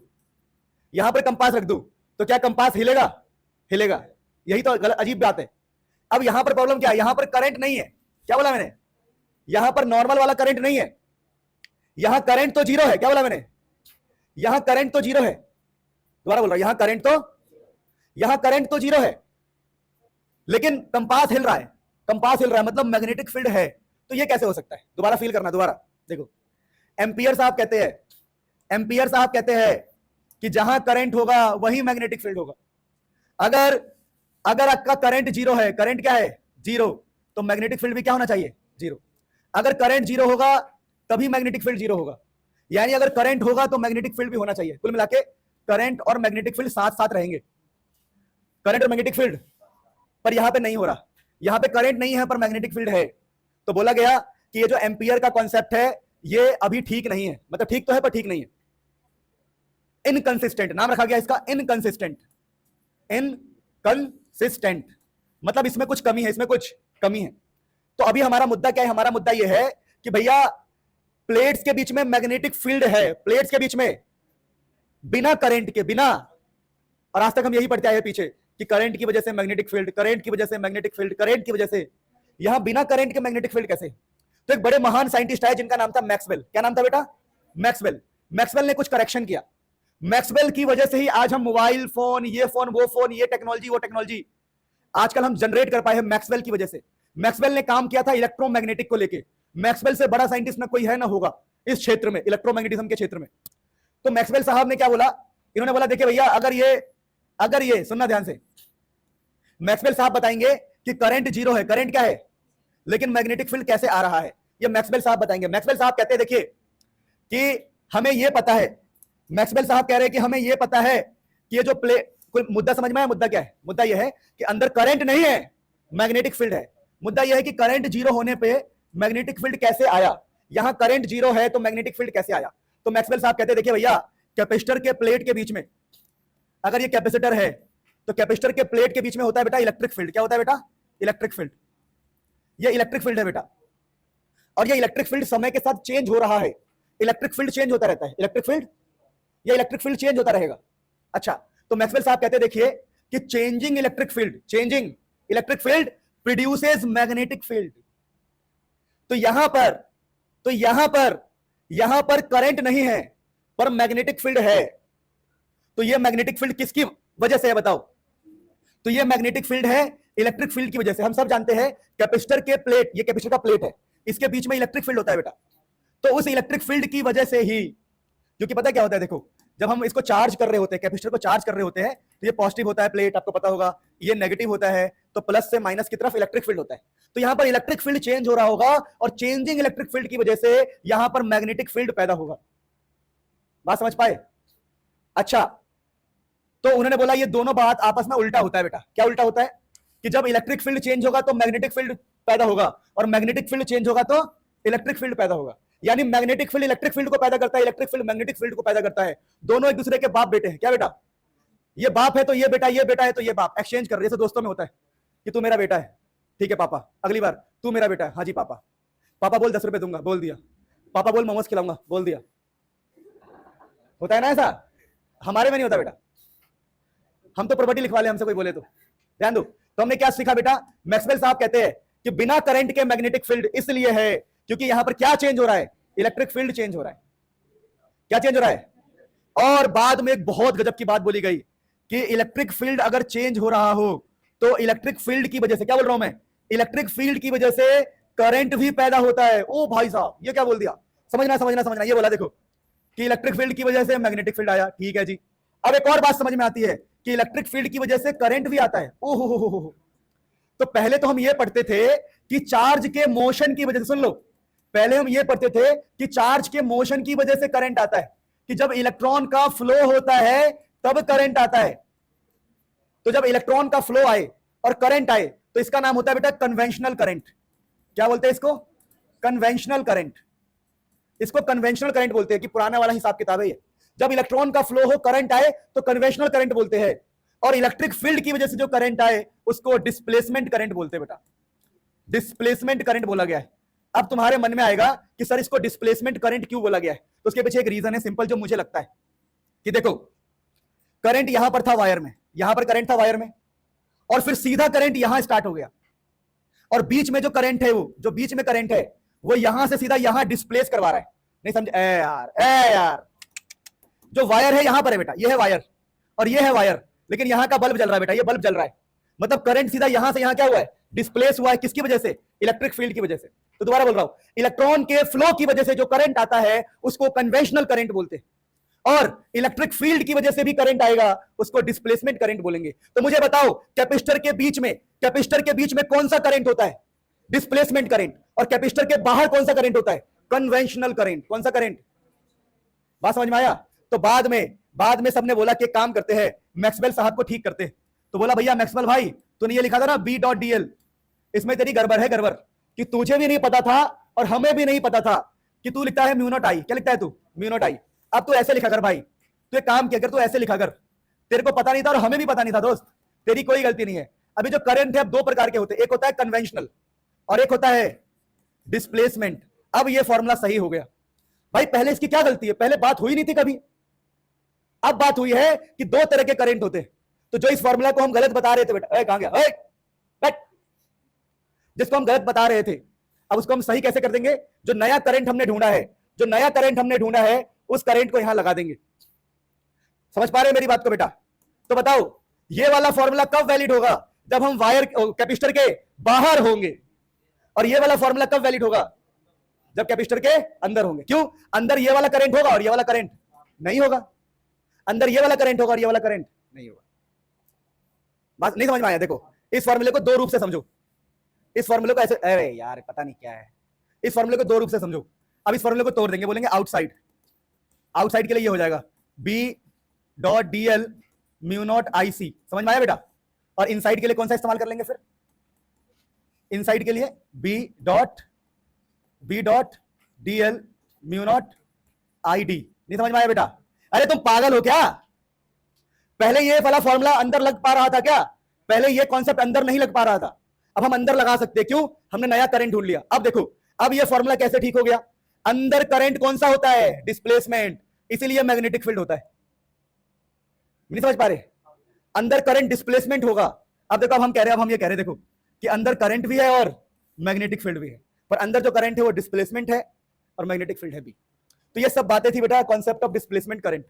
यहां पर कंपास रख दूं, तो क्या कंपास हिलेगा? हिलेगा। यही तो गलत अजीब बात है। अब यहां पर प्रॉब्लम क्या है? यहां पर करंट नहीं है। क्या बोला मैंने? यहां पर नॉर्मल वाला करंट नहीं है, यहां करंट तो जीरो है। क्या बोला मैंने? यहां करंट तो जीरो है। दोबारा बोल रहा हूं, यहां करंट तो जीरो है, लेकिन कंपास हिल रहा है। कंपास हिल रहा है मतलब मैग्नेटिक फील्ड है। तो ये कैसे हो सकता है? दोबारा फील करना, दोबारा देखो। एम्पियर साहब कहते हैं, एम्पियर साहब कहते हैं कि जहां करंट होगा वही मैग्नेटिक फील्ड होगा। अगर अगर आपका करंट जीरो है, करंट क्या है? जीरो, तो मैग्नेटिक फील्ड भी क्या होना चाहिए? जीरो। अगर करंट जीरो होगा तभी मैग्नेटिक फील्ड जीरो होगा, यानी अगर करंट होगा तो मैग्नेटिक फील्ड भी होना चाहिए। कुल मिला के करंट और मैग्नेटिक फील्ड साथ साथ रहेंगे, करंट और मैग्नेटिक फील्ड। पर यहां पे नहीं हो रहा, यहां पे करंट नहीं है पर मैग्नेटिक फील्ड है। तो बोला गया कि ये जो एम्पियर का कॉन्सेप्ट है ये अभी ठीक नहीं है, मतलब ठीक तो है पर ठीक नहीं है, इनकंसिस्टेंट नाम रखा गया इसका, इनकंसिस्टेंट। इनकंसिस्टेंट मतलब इसमें कुछ कमी है, इसमें कुछ कमी है। तो अभी हमारा मुद्दा क्या है? हमारा मुद्दा यह है कि भैया प्लेट्स के बीच में मैग्नेटिक फील्ड है, प्लेट्स के बीच में बिना करंट के, बिना, और आज तक हम यही पढ़ते आए पीछे कि करंट की वजह से मैग्नेटिक फील्ड, करंट की वजह से मैग्नेटिक फील्ड, करंट की वजह से। यहां बिना करंट के मैग्नेटिक फील्ड कैसे? तो एक बड़े महान साइंटिस्ट आए जिनका नाम था मैक्सवेल। क्या नाम था बेटा? मैक्सवेल। मैक्सवेल ने कुछ करेक्शन किया। मैक्सवेल की वजह से ही आज हम मोबाइल फोन, ये फोन, वो फोन, ये टेक्नोलॉजी, वो टेक्नोलॉजी आजकल हम जनरेट कर पाए हैं मैक्सवेल की वजह से। मैक्सवेल ने काम किया था इलेक्ट्रोमैग्नेटिक को लेके। मैक्सवेल से बड़ा साइंटिस्ट ना कोई है ना होगा इस क्षेत्र में, इलेक्ट्रोमैग्नेटिज्म के क्षेत्र में। तो मैक्सवेल साहब ने क्या बोला? इन्होंने बोला देखिए भैया अगर ये सुनना ध्यान से, मैक्सवेल साहब बताएंगे कि करंट जीरो है, करंट क्या है, लेकिन मैग्नेटिक फील्ड कैसे आ रहा है, ये मैक्सवेल साहब बताएंगे। मैक्सवेल साहब कहते हैं देखिए कि हमें ये पता है, मैक्सवेल साहब कह रहे हैं कि हमें ये पता है कि ये जो कोई मुद्दा समझ में आया? मुद्दा क्या है? मुद्दा यह है कि अंदर करंट नहीं है, मैग्नेटिक फील्ड है। मुद्दा यह है कि करंट जीरो होने पे मैग्नेटिक फील्ड कैसे आया, यहां करंट जीरो है तो मैग्नेटिक फील्ड कैसे आया? तो मैक्सवेल साहब कहते हैं देखिए भैया कैपेसिटर के प्लेट के बीच में, अगर ये कैपेसिटर है तो कैपेसिटर के प्लेट के बीच में होता है बेटा इलेक्ट्रिक फील्ड। क्या होता है बेटा? Electric field. ये इलेक्ट्रिक फील्ड है बेटा, और ये इलेक्ट्रिक फील्ड समय के साथ चेंज हो रहा है। इलेक्ट्रिक फील्ड चेंज होता रहता है, इलेक्ट्रिक फील्ड, ये इलेक्ट्रिक फील्ड चेंज होता रहेगा। अच्छा, तो मैक्सवेल साहब कहते हैं देखिए कि changing electric field produces magnetic field. तो यहां पर करंट नहीं है पर मैग्नेटिक फील्ड है। तो ये मैग्नेटिक फील्ड किसकी वजह से है बताओ? तो ये मैग्नेटिक फील्ड है इलेक्ट्रिक फील्ड की वजह से। हम सब जानते हैं कैपेसिटर के प्लेट, ये कैपेसिटर का प्लेट है, इसके बीच में इलेक्ट्रिक फील्ड होता है बेटा। तो उस इलेक्ट्रिक फील्ड की वजह से ही, क्योंकि पता क्या होता है देखो, जब हम इसको चार्ज कर रहे होते हैं, कैपेसिटर को चार्ज कर रहे होते हैं, तो ये पॉजिटिव होता है प्लेट, आपको पता होगा, ये नेगेटिव होता है, तो प्लस से माइनस की तरफ इलेक्ट्रिक फील्ड होता है। तो यहां पर इलेक्ट्रिक फील्ड चेंज हो रहा होगा, और चेंजिंग इलेक्ट्रिक फील्ड की वजह से यहां पर मैग्नेटिक फील्ड पैदा होगा। बात समझ पाए? अच्छा, तो उन्होंने बोला ये दोनों बात आपस में उल्टा होता है बेटा। क्या उल्टा होता है? कि जब इलेक्ट्रिक फील्ड चेंज होगा तो मैग्नेटिक फील्ड पैदा होगा, और मैग्नेटिक फील्ड चेंज होगा तो इलेक्ट्रिक फील्ड पैदा होगा। यानी मैग्नेटिक फील्ड इलेक्ट्रिक फील्ड को पैदा करता है, इलेक्ट्रिक फील्ड मैग्नेटिक फील्ड को पैदा करता है। दोनों एक दूसरे के बाप बेटे हैं। क्या बेटा? ये बाप है तो ये बेटा, ये बेटा है तो ये बाप। एक्सचेंज कर रहे हैं, जैसे दोस्तों में होता है कि तू मेरा बेटा है, ठीक है पापा, अगली बार तू मेरा बेटा है, हाँ जी पापा। पापा बोल 10 रुपए दूंगा, बोल दिया। पापा बोल मोमोज खिलाऊंगा, बोल दिया। होता है ना ऐसा? हमारे में नहीं होता बेटा, हम तो प्रॉपर्टी लिखवा ले हमसे कोई बोले तो। ध्यान दो। तो हमने क्या सीखा बेटा? मैक्सवेल साहब कहते हैं कि बिना करंट के मैग्नेटिक फील्ड इसलिए है क्योंकि यहां पर क्या चेंज हो रहा है? इलेक्ट्रिक फील्ड चेंज हो रहा है। क्या चेंज हो रहा है? और बाद में एक बहुत गजब की बात बोली गई कि इलेक्ट्रिक फील्ड अगर चेंज हो रहा हो तो इलेक्ट्रिक फील्ड की वजह से, क्या बोल रहा हूं मैं, इलेक्ट्रिक फील्ड की वजह से करंट भी पैदा होता है। ओ भाई साहब, ये क्या बोल दिया? समझना समझना समझना। ये बोला देखो कि इलेक्ट्रिक फील्ड की वजह से मैग्नेटिक फील्ड आया, ठीक है जी। अब एक और बात समझ में आती है कि इलेक्ट्रिक फील्ड की वजह से करंट भी आता है। ओहो, तो पहले तो हम ये पढ़ते थे कि चार्ज के मोशन की वजह से, सुन लो, पहले हम ये पढ़ते थे कि चार्ज के मोशन की वजह से करंट आता है, कि जब इलेक्ट्रॉन का फ्लो होता है तब करंट आता है। तो जब इलेक्ट्रॉन का फ्लो आए और करंट आए तो इसका नाम होता है बेटा कन्वेंशनल करंट। क्या बोलते हैं इसको? Conventional current. इसको कन्वेंशनल करंट बोलते हैं कि पुराना वाला हिसाब किताब है ये। जब इलेक्ट्रॉन का फ्लो हो, करंट आए तो कन्वेंशनल करंट बोलते हैं, और इलेक्ट्रिक फील्ड की वजह से जो करंट आए उसको डिस्प्लेसमेंट करंट बोलते हैं बेटा। डिस्प्लेसमेंट करंट बोला गया है। अब तुम्हारे मन में आएगा कि सर इसको डिस्प्लेसमेंट करंट क्यों बोला गया है? तो उसके पीछे एक रीजन है सिंपल, जो मुझे लगता है कि देखो, करंट यहां पर था वायर में, यहां पर करंट था वायर में, और फिर सीधा करंट यहां स्टार्ट हो गया, और बीच में जो करंट है, वो जो बीच में करंट है वो यहां से सीधा यहां डिस्प्लेस करवा रहा है। नहीं समझे? ए यार, जो वायर है यहां पर है बेटा, ये है वायर और ये है वायर, लेकिन यहां का बल्ब जल रहा है बेटा, ये बल्ब जल रहा है, मतलब करंट सीधा यहां से यहां क्या हुआ है? डिस्प्लेस हुआ है। किसकी वजह से? इलेक्ट्रिक फील्ड की वजह से। तो दोबारा बोल रहा हूं, इलेक्ट्रॉन के फ्लो की वजह से जो करंट आता है उसको कन्वेंशनल करंट बोलते हैं, और इलेक्ट्रिक फील्ड की वजह से भी करंट आएगा उसको डिस्प्लेसमेंट करंट बोलेंगे। तो मुझे बताओ, कैपेसिटर के बीच में कौन सा करंट होता है? Displacement current. और कैपेसिटर के बाहर कौन सा करंट होता है? Conventional current. कौन सा करंट? बात समझ में आया? तो बाद में सबने बोला कि काम करते हैं, मैक्सवेल साहब को ठीक करते हैं। तो बोला भैया मैक्सवेल भाई, तूने ये लिखा था ना B.dl, इसमें तेरी गड़बड़ है, गड़बड़, कि तुझे भी नहीं पता था और हमें भी नहीं पता था कि तू लिखता है म्यू नॉट आई। क्या लिखता है तू? Mu not I. अब तू ऐसे लिखा कर भाई, तू एक काम किया कर, तू ऐसे लिखा कर। तेरे को पता नहीं था और हमें भी पता नहीं था दोस्त, तेरी कोई गलती नहीं है। अभी जो करंट है अब दो प्रकार के होते हैं, एक होता है कन्वेंशनल और एक होता है डिस्प्लेसमेंट। अब ये फॉर्मूला सही हो गया भाई। पहले इसकी क्या गलती है? पहले बात हुई नहीं थी कभी, अब बात हुई है कि दो तरह के करंट होते हैं। तो जो इस फॉर्मूला को हम गलत बता रहे थे बेटा, कहां गया बैठ, जिसको हम गलत बता रहे थे, अब उसको हम सही कैसे कर देंगे? जो नया करंट हमने ढूंढा है उस करंट को यहां लगा देंगे। समझ पा रहे हैं मेरी बात को बेटा? तो बताओ, ये वाला फॉर्मूला कब वैलिड होगा? जब हम वायर कैपेसिटर के बाहर होंगे। और ये वाला फॉर्मूला कब वैलिड होगा? जब कैपेसिटर के अंदर होंगे। क्यों? अंदर ये वाला करंट होगा और ये वाला करंट नहीं होगा। अंदर ये वाला करंट होगा और ये वाला करंट नहीं होगा। बात नहीं समझ में आया? देखो, इस फॉर्मूले को दो रूप से समझो। इस फॉर्मूले को ऐसे, अरे यार पता नहीं क्या है, इस फॉर्मूले को दो रूप से समझो। अब इस फॉर्मूले को तोड़ देंगे, बोलेंगे आउटसाइड। आउटसाइड के लिए ये हो जाएगा B.dl म्यू नॉट IC। समझ में आया बेटा? और इनसाइड के लिए कौन सा इस्तेमाल कर लेंगे फिर? इनसाइड के लिए B.dl म्यू नॉट ID। नहीं समझ में आया बेटा? अरे तुम पागल हो क्या? पहले ये वाला फॉर्मूला अंदर लग पा रहा था क्या? पहले ये कॉन्सेप्ट अंदर नहीं लग पा रहा था, अब हम अंदर लगा सकते हैं। क्यों? हमने नया करंट ढूंढ लिया। अब देखो, अब ये फॉर्मूला कैसे ठीक हो गया? अंदर करंट कौन सा होता है? डिस्प्लेसमेंट, इसीलिए मैग्नेटिक फील्ड होता है। नहीं समझ पा रहे? अंदर करंट डिस्प्लेसमेंट होगा। अब देखो, अब हम कह रहे हैं, अब हम ये कह रहे हैं देखो कि अंदर करंट भी है और मैग्नेटिक फील्ड भी है, पर अंदर जो करंट है वो डिस्प्लेसमेंट है और मैग्नेटिक फील्ड है भी। तो ये सब बातें थी बेटा कॉन्सेप्ट ऑफ डिस्प्लेसमेंट करंट,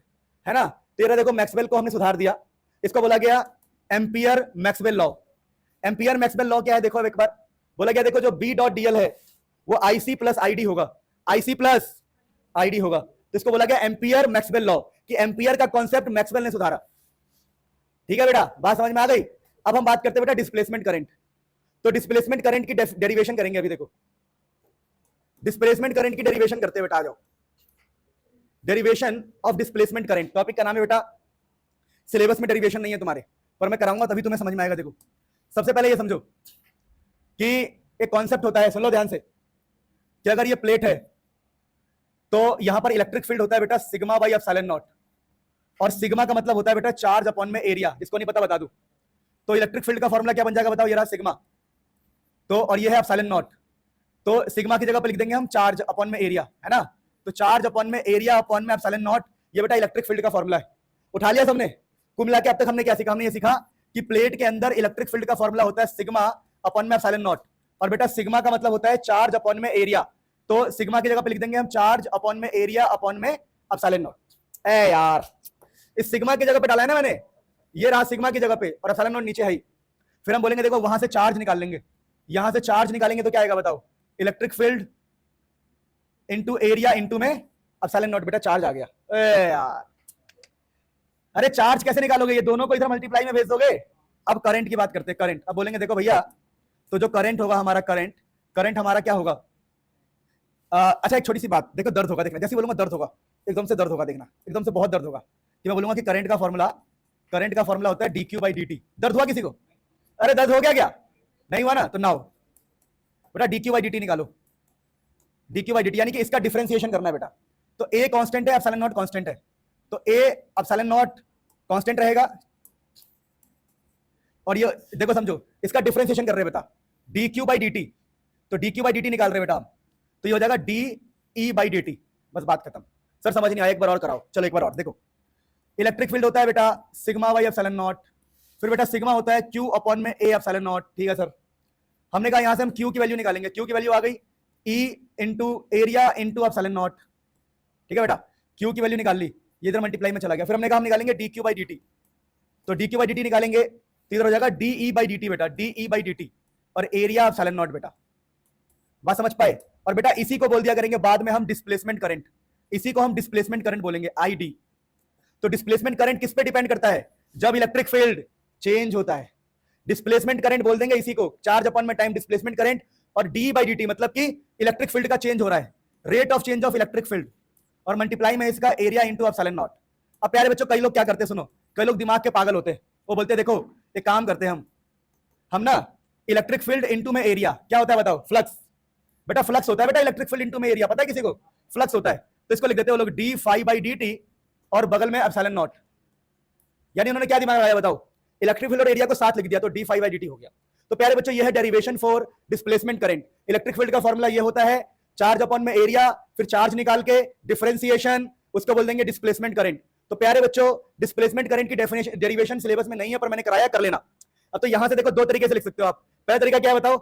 है ना? तेरा देखो मैक्सवेल को हमने सुधार दिया, इसको बोला गया ampere Maxwell law. Ampere Maxwell law क्या है? देखो अब एक बार बोला गया, देखो जो B.dl है वो IC प्लस ID होगा, IC प्लस ID होगा। तो इसको बोला गया एम्पियर मैक्सवेल लॉ, कि एम्पियर का कॉन्सेप्ट मैक्सवेल ने सुधारा। ठीक है बेटा, बात समझ में आ गई? अब हम बात करते हैं बेटा डिस्प्लेसमेंट करंट। तो डिस्प्लेसमेंट करंट की डेरिवेशन करेंगे अभी। देखो, डिस्प्लेसमेंट करंट की डेरिवेशन करते हैं बेटा, आ जाओ। Derivation of displacement current topic का नाम है बेटा। सिलेबस में डेरिवेशन नहीं है तुम्हारे, पर मैं कराऊंगा तभी तुम्हें समझ में आएगा। देखो, सबसे पहले ये समझो कि एक कॉन्सेप्ट होता है, सुन लो ध्यान से, कि अगर ये प्लेट है तो यहां पर इलेक्ट्रिक फील्ड होता है बेटा सिग्मा बाई एप्सिलॉन नॉट, और सिग्मा का मतलब होता है बेटा चार्ज अपॉन में एरिया, जिसको नहीं पता बता दूं। तो इलेक्ट्रिक फील्ड का फॉर्मूला क्या बन जाएगा बताओ, ये रहा सिग्मा, तो और ये है एप्सिलॉन नॉट, तो सिग्मा की जगह पर लिख देंगे हम चार्ज अपॉन में एरिया, है ना। तो चार्ज अपॉन में एरिया अपॉन में एप्सिलॉन नॉट, ये बेटा इलेक्ट्रिक फील्ड का फॉर्मूला है। उठा लिया सबने। कुल मिला के अब तक हमने क्या सीखा, हमने ये सीखा कि प्लेट के अंदर इलेक्ट्रिक फील्ड का फॉर्मूला होता है सिग्मा अपॉन में एप्सिलॉन नॉट, और बेटा सिग्मा का मतलब होता है चार्ज अपॉन में एरिया, तो सिग्मा की जगह पे लिख देंगे हम चार्ज अपॉन में एरिया अपॉन में एप्सिलॉन नॉट। ए यार, इस सिग्मा की जगह पे डाला है ना मैंने, ये रहा सिग्मा की जगह पे, और एप्सिलॉन नॉट नीचे है ही। फिर हम बोलेंगे देखो वहां से चार्ज निकाल लेंगे, यहां से चार्ज निकालेंगे तो क्या आएगा बताओ, electric field into area into में एप्सिलॉन नॉट, बेटा चार्ज आ गया। ए यार, अरे चार्ज कैसे निकालोगे, ये दोनों को इधर मल्टीप्लाई में भेज दोगे। अब करंट की बात करते हैं, करंट। अब बोलेंगे देखो भैया, तो जो करंट होगा हमारा, करंट हमारा क्या होगा, अच्छा एक छोटी सी बात देखो, दर्द होगा देखना, जैसे बोलूंगा दर्द होगा, एकदम से दर्द होगा देखना, एकदम से बहुत दर्द होगा कि मैं बोलूंगा कि करंट का फॉर्मूला होता है dq बाई dt। दर्द हुआ किसी को, अरे दर्द हो गया क्या, नहीं हुआ ना, तो नाउ बेटा dq बाई dt निकालो, dq बाई dt यानी कि इसका डिफरेंशिएशन करना है बेटा। तो a कांस्टेंट है, एप्सिलॉन नॉट कांस्टेंट है, तो a एप्सिलॉन नॉट कांस्टेंट रहेगा, और ये देखो समझो इसका डिफरेंशिएशन कर रहे हैं बेटा dq बाई dt, तो dq बाई dt निकाल रहे हैं बेटा, तो ये हो जाएगा de बाई dt, बस बात खत्म। सर समझ नहीं आया, एक बार और कराओ, चलो एक बार और देखो। इलेक्ट्रिक फील्ड होता है बेटा सिग्मा बाई एप्सिलॉन नॉट, फिर बेटा सिग्मा होता है q अपॉन में a एप्सिलॉन नॉट, ठीक है सर। हमने कहा यहां से हम q की वैल्यू निकालेंगे, q की वैल्यू आ गई e into area into epsilon not, ठीक है बेटा, q की वैल्यू निकाल ली, ये इधर मल्टीप्लाई में चला गया। फिर हमने कहा हम निकालेंगे dq बाई dt, तो dq बाई dt निकालेंगे तो इधर हो जाएगा de बाई dt बेटा, de बाई dt, और एरिया एप्सिलॉन नॉट बेटा, बात समझ पाए। और बेटा इसी को बोल दिया करेंगे बाद में हम डिस्प्लेसमेंट करंट, इसी को हम डिस्प्लेसमेंट करंट बोलेंगे id। तो डिस्प्लेसमेंट करंट किस पे डिपेंड करता है, जब इलेक्ट्रिक फील्ड चेंज होता है, डिस्प्लेसमेंट करंट बोल देंगे इसी को, चार्ज अपॉन में टाइम डिस्प्लेसमेंट करंट, और डी बाई डी टी मतलब कि इलेक्ट्रिक फील्ड का चेंज हो रहा है, rate of change of electric field, और मल्टीप्लाई में इसका एरिया इंटू एप्सिलॉन नॉट। अब प्यारे बच्चों कई लोग क्या करते हैं, सुनो, कई लोग दिमाग के पागल होते हैं, वो बोलते हैं देखो एक काम करते हैं हम ना इलेक्ट्रिक फील्ड इंटू में एरिया क्या होता है बताओ, फ्लक्स, बेटा फ्लक्स होता है बेटा इलेक्ट्रिक फील्ड इंटू में एरिया, पता है किसी को, फ्लक्स होता है। तो इसको लिख देते हैं वो लोग d phi by d t और बगल में एप्सिलॉन नॉट, यानी उन्होंने क्या दिमाग लगाया बताओ, इलेक्ट्रिक फील्ड और एरिया को साथ लिख दिया, तो d phi by d t हो गया। तो प्यारे बच्चों ये है derivation for displacement current. Electric field का फॉर्मूला ये होता है चार्ज अपॉन में एरिया, फिर चार्ज निकाल के डिफरेंशिएशन, उसको बोल देंगे डिस्प्लेसमेंट करंट। तो प्यारे बच्चों डिस्प्लेसमेंट करंट की डेफिनेशन डेरिवेशन सिलेबस में नहीं है, पर मैंने कराया, कर लेना। अब तो यहां से देखो दो तरीके से लिख सकते हो आप। पहला तरीका क्या है बताओ,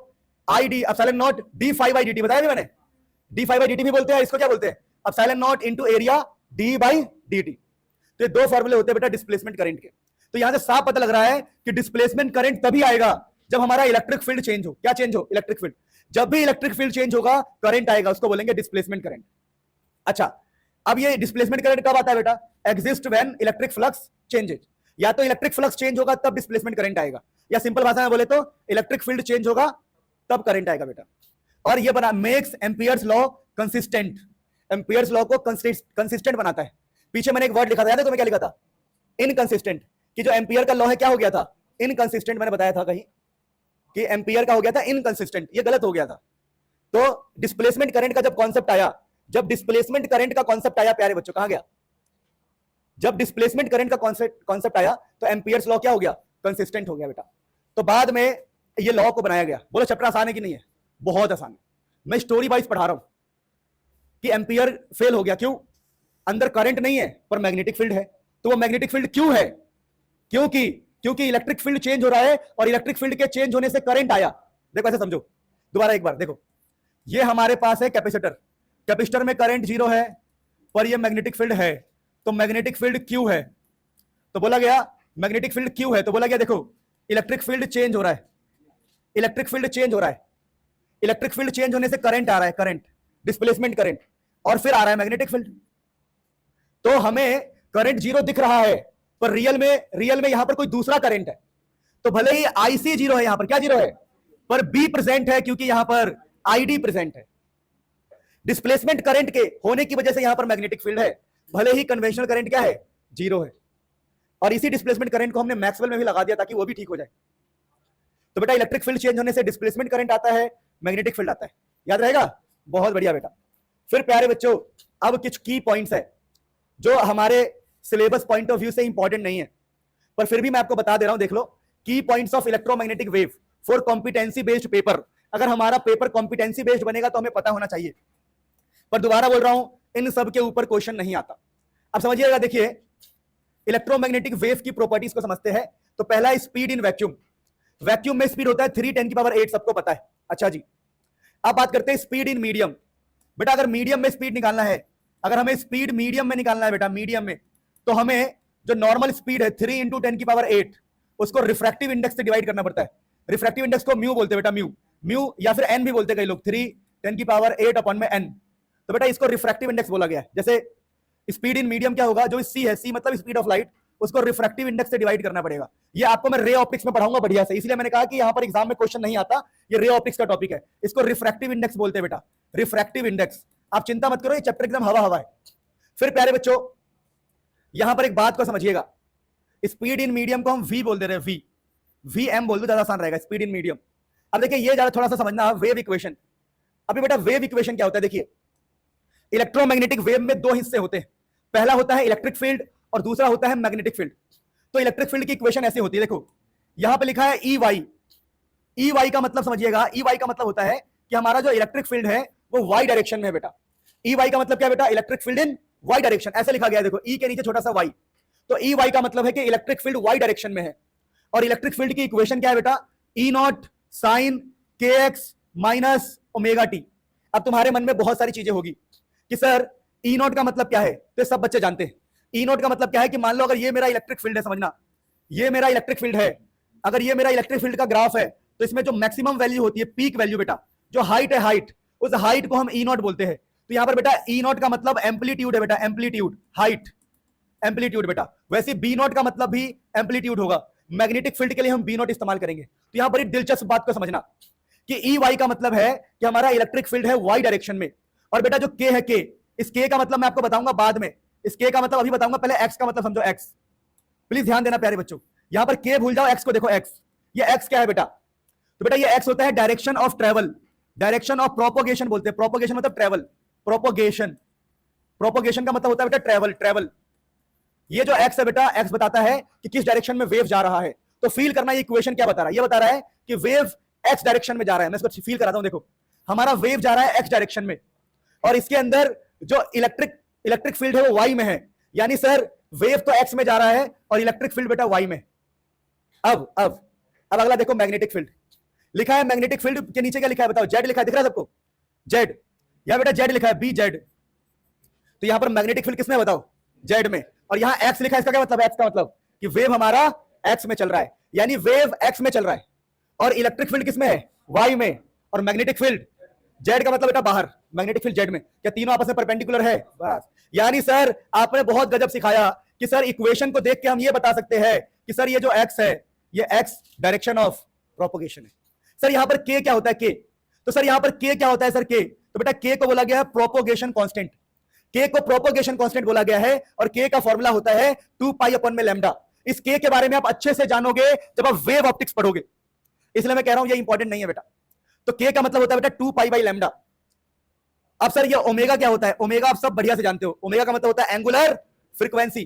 I d epsilon not d phi by d t, बताया मैंने, d phi by d t भी बोलते हैं, इसको क्या बोलते हैं epsilon not into area d by d t. तो ये दो फॉर्मूले होते हैं बेटा डिस्प्लेसमेंट करंट के। तो यहां से साफ पता लग रहा है कि डिस्प्लेसमेंट करंट तभी आएगा जब हमारा इलेक्ट्रिक फील्ड चेंज हो। क्या चेंज हो, इलेक्ट्रिक फील्ड। जब भी इलेक्ट्रिक फील्ड चेंज होगा करंट आएगा, उसको बोलेंगे डिस्प्लेसमेंट करंट। अच्छा, अब ये डिस्प्लेसमेंट करंट कब आता है बेटा, exist when electric flux changes. या तो इलेक्ट्रिक फ्लक्स चेंज होगा तब डिस्प्लेसमेंट करंट आएगा, या सिंपल भाषा में बोले तो इलेक्ट्रिक फील्ड चेंज होगा तब करंट आएगा बेटा। और ये बना makes Ampere's law consistent, Ampere's law को कंसिस्टेंट बनाता है। पीछे मैंने एक वर्ड लिखा था, याद है तुम्हें क्या लिखा था, इनकंसिस्टेंट, कि जो एम्पियर का लॉ है क्या हो गया था, इनकंसिस्टेंट। मैंने बताया था कहीं कि एम्पियर का हो गया था इनकंसिस्टेंट, ये गलत हो गया था। तो डिस्प्लेसमेंट करंट का जब कॉन्सेप्ट आया, जब डिस्प्लेसमेंट करंट का कॉन्सेप्ट आया प्यारे बच्चों, कहां गया, जब डिस्प्लेसमेंट करंट का कॉन्सेप्ट आया तो एम्पियर्स लॉ क्या हो गया, कंसिस्टेंट हो गया बेटा। तो बाद में ये लॉ को बनाया गया। बोलो चैप्टर आसान है कि नहीं है, बहुत आसान है। मैं स्टोरी वाइज पढ़ा रहा हूं कि एम्पियर फेल हो गया, क्यों, अंदर करंट नहीं है पर मैग्नेटिक फील्ड है। तो वो मैग्नेटिक फील्ड क्यों है, क्योंकि इलेक्ट्रिक फील्ड चेंज हो रहा है, और इलेक्ट्रिक फील्ड के चेंज होने से करंट आया। देखो ऐसे समझो, दोबारा एक बार देखो, ये हमारे पास है कैपेसिटर, कैपेसिटर में करंट 0 है पर ये मैग्नेटिक फील्ड है, तो मैग्नेटिक फील्ड क्यों है, तो बोला गया मैग्नेटिक फील्ड क्यों है, तो बोला गया देखो इलेक्ट्रिक फील्ड चेंज हो रहा है, इलेक्ट्रिक फील्ड चेंज हो रहा है, इलेक्ट्रिक फील्ड चेंज होने से करंट आ रहा है, करंट डिस्प्लेसमेंट करंट, और फिर आ रहा है मैग्नेटिक फील्ड। तो हमें करंट 0 दिख रहा है पर रियल में यहां पर कोई दूसरा करंट है। तो भले ही आईसी 0 है, यहां पर क्या 0 है, पर बी प्रेजेंट है क्योंकि यहां पर आईडी प्रेजेंट है। डिस्प्लेसमेंट करंट के होने की वजह से यहां पर मैग्नेटिक फील्ड है, भले ही कन्वेंशनल करंट क्या है, 0 है। और इसी डिस्प्लेसमेंट करंट को हमने मैक्सवेल में भी लगा दिया ताकि वो भी ठीक हो जाए। तो बेटा इलेक्ट्रिक फील्ड चेंज होने से डिस्प्लेसमेंट करंट आता है, मैग्नेटिक फील्ड आता है, याद रहेगा, बहुत बढ़िया बेटा। फिर प्यारे बच्चों अब कुछ की पॉइंट्स है जो हमारे सिलेबस पॉइंट ऑफ व्यू से इंपॉर्टेंट नहीं है, पर फिर भी मैं आपको बता दे रहा हूं। देख लो, की points of electromagnetic wave for competency based paper. अगर हमारा पेपर कॉम्पिटेंसी बेस्ड बनेगा तो हमें पता होना चाहिए, पर दोबारा बोल रहा हूं, इन सब के ऊपर क्वेश्चन नहीं आता। अब समझिएगा, देखिए इलेक्ट्रोमैग्नेटिक वेव की प्रॉपर्टीज को समझते हैं। तो पहला स्पीड इन वैक्यूम। वैक्यूम में स्पीड होता है 3×10⁸, सबको पता है। अच्छा जी, अब बात करते हैं स्पीड इन मीडियम। बेटा अगर मीडियम में स्पीड निकालना है, अगर हमें स्पीड मीडियम में निकालना है बेटा, मीडियम में, तो हमें जो नॉर्मल स्पीड है 3×10⁸, उसको रिफ्रैक्टिव इंडेक्स से डिवाइड करना पड़ता है। रिफ्रैक्टिव इंडेक्स को म्यू बोलते हैं बेटा, म्यू, म्यू या फिर एन भी बोलते हैं कई लोग, 3×10⁸/n। तो बेटा इसको रिफ्रैक्टिव इंडेक्स बोला गया है। जैसे स्पीड इन मीडियम क्या होगा, जो सी है, सी मतलब स्पीड ऑफ लाइट, उसको रिफ्रैक्टिव इंडेक्स से डिवाइड करना पड़ेगा। ये आपको मैं रे ऑप्टिक्स में पढ़ाऊंगा बढ़िया से, इसलिए मैंने कहा कि यहां पर एग्जाम में क्वेश्चन नहीं आता, ये रे ऑप्टिक्स का टॉपिक है। इसको रिफ्रैक्टिव इंडेक्स बोलते हैं बेटा, रिफ्रैक्टिव इंडेक्स। आप चिंता मत करो, ये चैप्टर एकदम हवा हवा है। फिर प्यारे बच्चों, यहां पर एक बात को समझिएगा, स्पीड इन मीडियम को हम वी बोल दे रहे हैं, वी, वी एम बोल दो, ज्यादा आसान रहेगा, स्पीड इन मीडियम। अब देखिए ये ज्यादा थोड़ा सा समझना, वेव इक्वेशन। अभी बेटा वेव इक्वेशन क्या होता है, देखिए इलेक्ट्रोमैग्नेटिक वेव में दो हिस्से होते हैं, पहला होता है इलेक्ट्रिक फील्ड और दूसरा होता है मैग्नेटिक फील्ड। तो इलेक्ट्रिक फील्ड की इक्वेशन ऐसी होती है, देखो यहां पे लिखा है ई वाई। ई वाई का मतलब समझिएगा, ई वाई का मतलब होता है कि हमारा जो इलेक्ट्रिक फील्ड है वो वाई डायरेक्शन में है बेटा। ई वाई का मतलब क्या बेटा, electric field in y direction, ऐसे लिखा गया है, देखो ई के नीचे छोटा सा वाई। तो ई वाई का मतलब है कि इलेक्ट्रिक फील्ड वाई डायरेक्शन में है। और इलेक्ट्रिक फील्ड की इक्वेशन क्या है बेटा, ई not sine k x minus omega T. अब तुम्हारे मन में बहुत सारी चीजें होगी कि सर ई नॉट का मतलब क्या है, तो सब बच्चे जानते हैं। ई नॉट का मतलब क्या है कि मान लो अगर ये मेरा इलेक्ट्रिक फील्ड है, समझना ये मेरा इलेक्ट्रिक फील्ड है, अगर ये मेरा इलेक्ट्रिक फील्ड का ग्राफ है, तो इसमें जो मैक्सिमम वैल्यू होती है, पीक वैल्यू बेटा, जो हाइट है, हाइट, उस हाइट को हम ई नॉट बोलते हैं। तो यहां पर बेटा ई नॉट का मतलब एम्पलीट्यूड है बेटा, एम्पलीट्यूड, हाइट, एम्पलीट्यूड बेटा। वैसे बी नॉट का मतलब भी एम्पलीट्यूड होगा। मैग्नेटिक फील्ड के लिए हम बी नॉट इस्तेमाल करेंगे। तो यहां पर एक दिलचस्प बात को समझना कि ई वाई का मतलब है कि हमारा इलेक्ट्रिक फील्ड है वाई डायरेक्शन में। और बेटा जो के है, के, इस के का मतलब मैं आपको बताऊंगा बाद में, इस के का मतलब अभी बताऊंगा, पहले एक्स का मतलब समझो, एक्स। प्लीज ध्यान देना प्यारे बच्चों, यहां पर के भूल जाओ, एक्स को देखो, एक्स, ये एक्स क्या है बेटा, तो बेटा ये एक्स होता है direction of travel, direction of propagation बोलते हैं। प्रोपोगेशन मतलब ट्रेवल, प्रोपोगेशन, प्रोपोगेशन का मतलब होता है बेटा ट्रेवल, ट्रेवल। ये जो एक्स है बेटा, एक्स बताता है कि किस डायरेक्शन में वेव जा रहा है। तो फील करना, ये इक्वेशन क्या बता रहा है, ये बता रहा है कि वेव एक्स डायरेक्शन में जा रहा है। मैं इसको फील कराता हूं, देखो हमारा वेव जा रहा है एक्स डायरेक्शन में, और इसके अंदर जो इलेक्ट्रिक फील्ड है वो वाई में है। यानी सर वेव तो एक्स में जा रहा है और इलेक्ट्रिक फील्ड बेटा वाई में। अब अगला देखो, मैग्नेटिक फील्ड लिखा है। मैग्नेटिक फील्ड के नीचे क्या लिखा है बताओ, जेड लिखा है, दिख रहा है सबको, जेड, यहां बेटा जेड लिखा है, बी जेड। तो यहां पर मैग्नेटिक फील्ड किसमें बताओ, जेड में। और यहां एक्स लिखा है, इसका क्या मतलब, एक्स का मतलब कि वेव हमारा एक्स में चल रहा है, यानी वेव एक्स में चल रहा है। और इलेक्ट्रिक फील्ड किसमें है, वाई में। और मैग्नेटिक फील्ड जेड का मतलब बेटा बाहर, मैग्नेटिक फील्ड जेड में। क्या तीनों आपस में परपेंडिकुलर है, बस। यानी सर आपने बहुत गजब सिखाया कि सर इक्वेशन को देख के हम ये बता सकते हैं कि सर ये जो एक्स है, ये एक्स डायरेक्शन ऑफ प्रोपोगेशन है। सर यहां पर के क्या होता है, के, तो सर यहां पर के क्या होता है सर, के, तो बेटा के को बोला गया है प्रोपोगेशन कांस्टेंट। के को प्रोपोगेशन कांस्टेंट बोला गया है, और के का फॉर्मूला होता है 2π/λ। इस के के बारे में आप अच्छे से जानोगे जब आप वेव ऑप्टिक्स पढ़ोगे, इसलिए मैं कह रहा हूं ये इंपॉर्टेंट नहीं है बेटा। तो के का मतलब होता है बेटा 2π/λ। अब सर ये ओमेगा क्या होता है, ओमेगा आप सब बढ़िया से जानते हो, ओमेगा का मतलब होता है एंगुलर फ्रीक्वेंसी।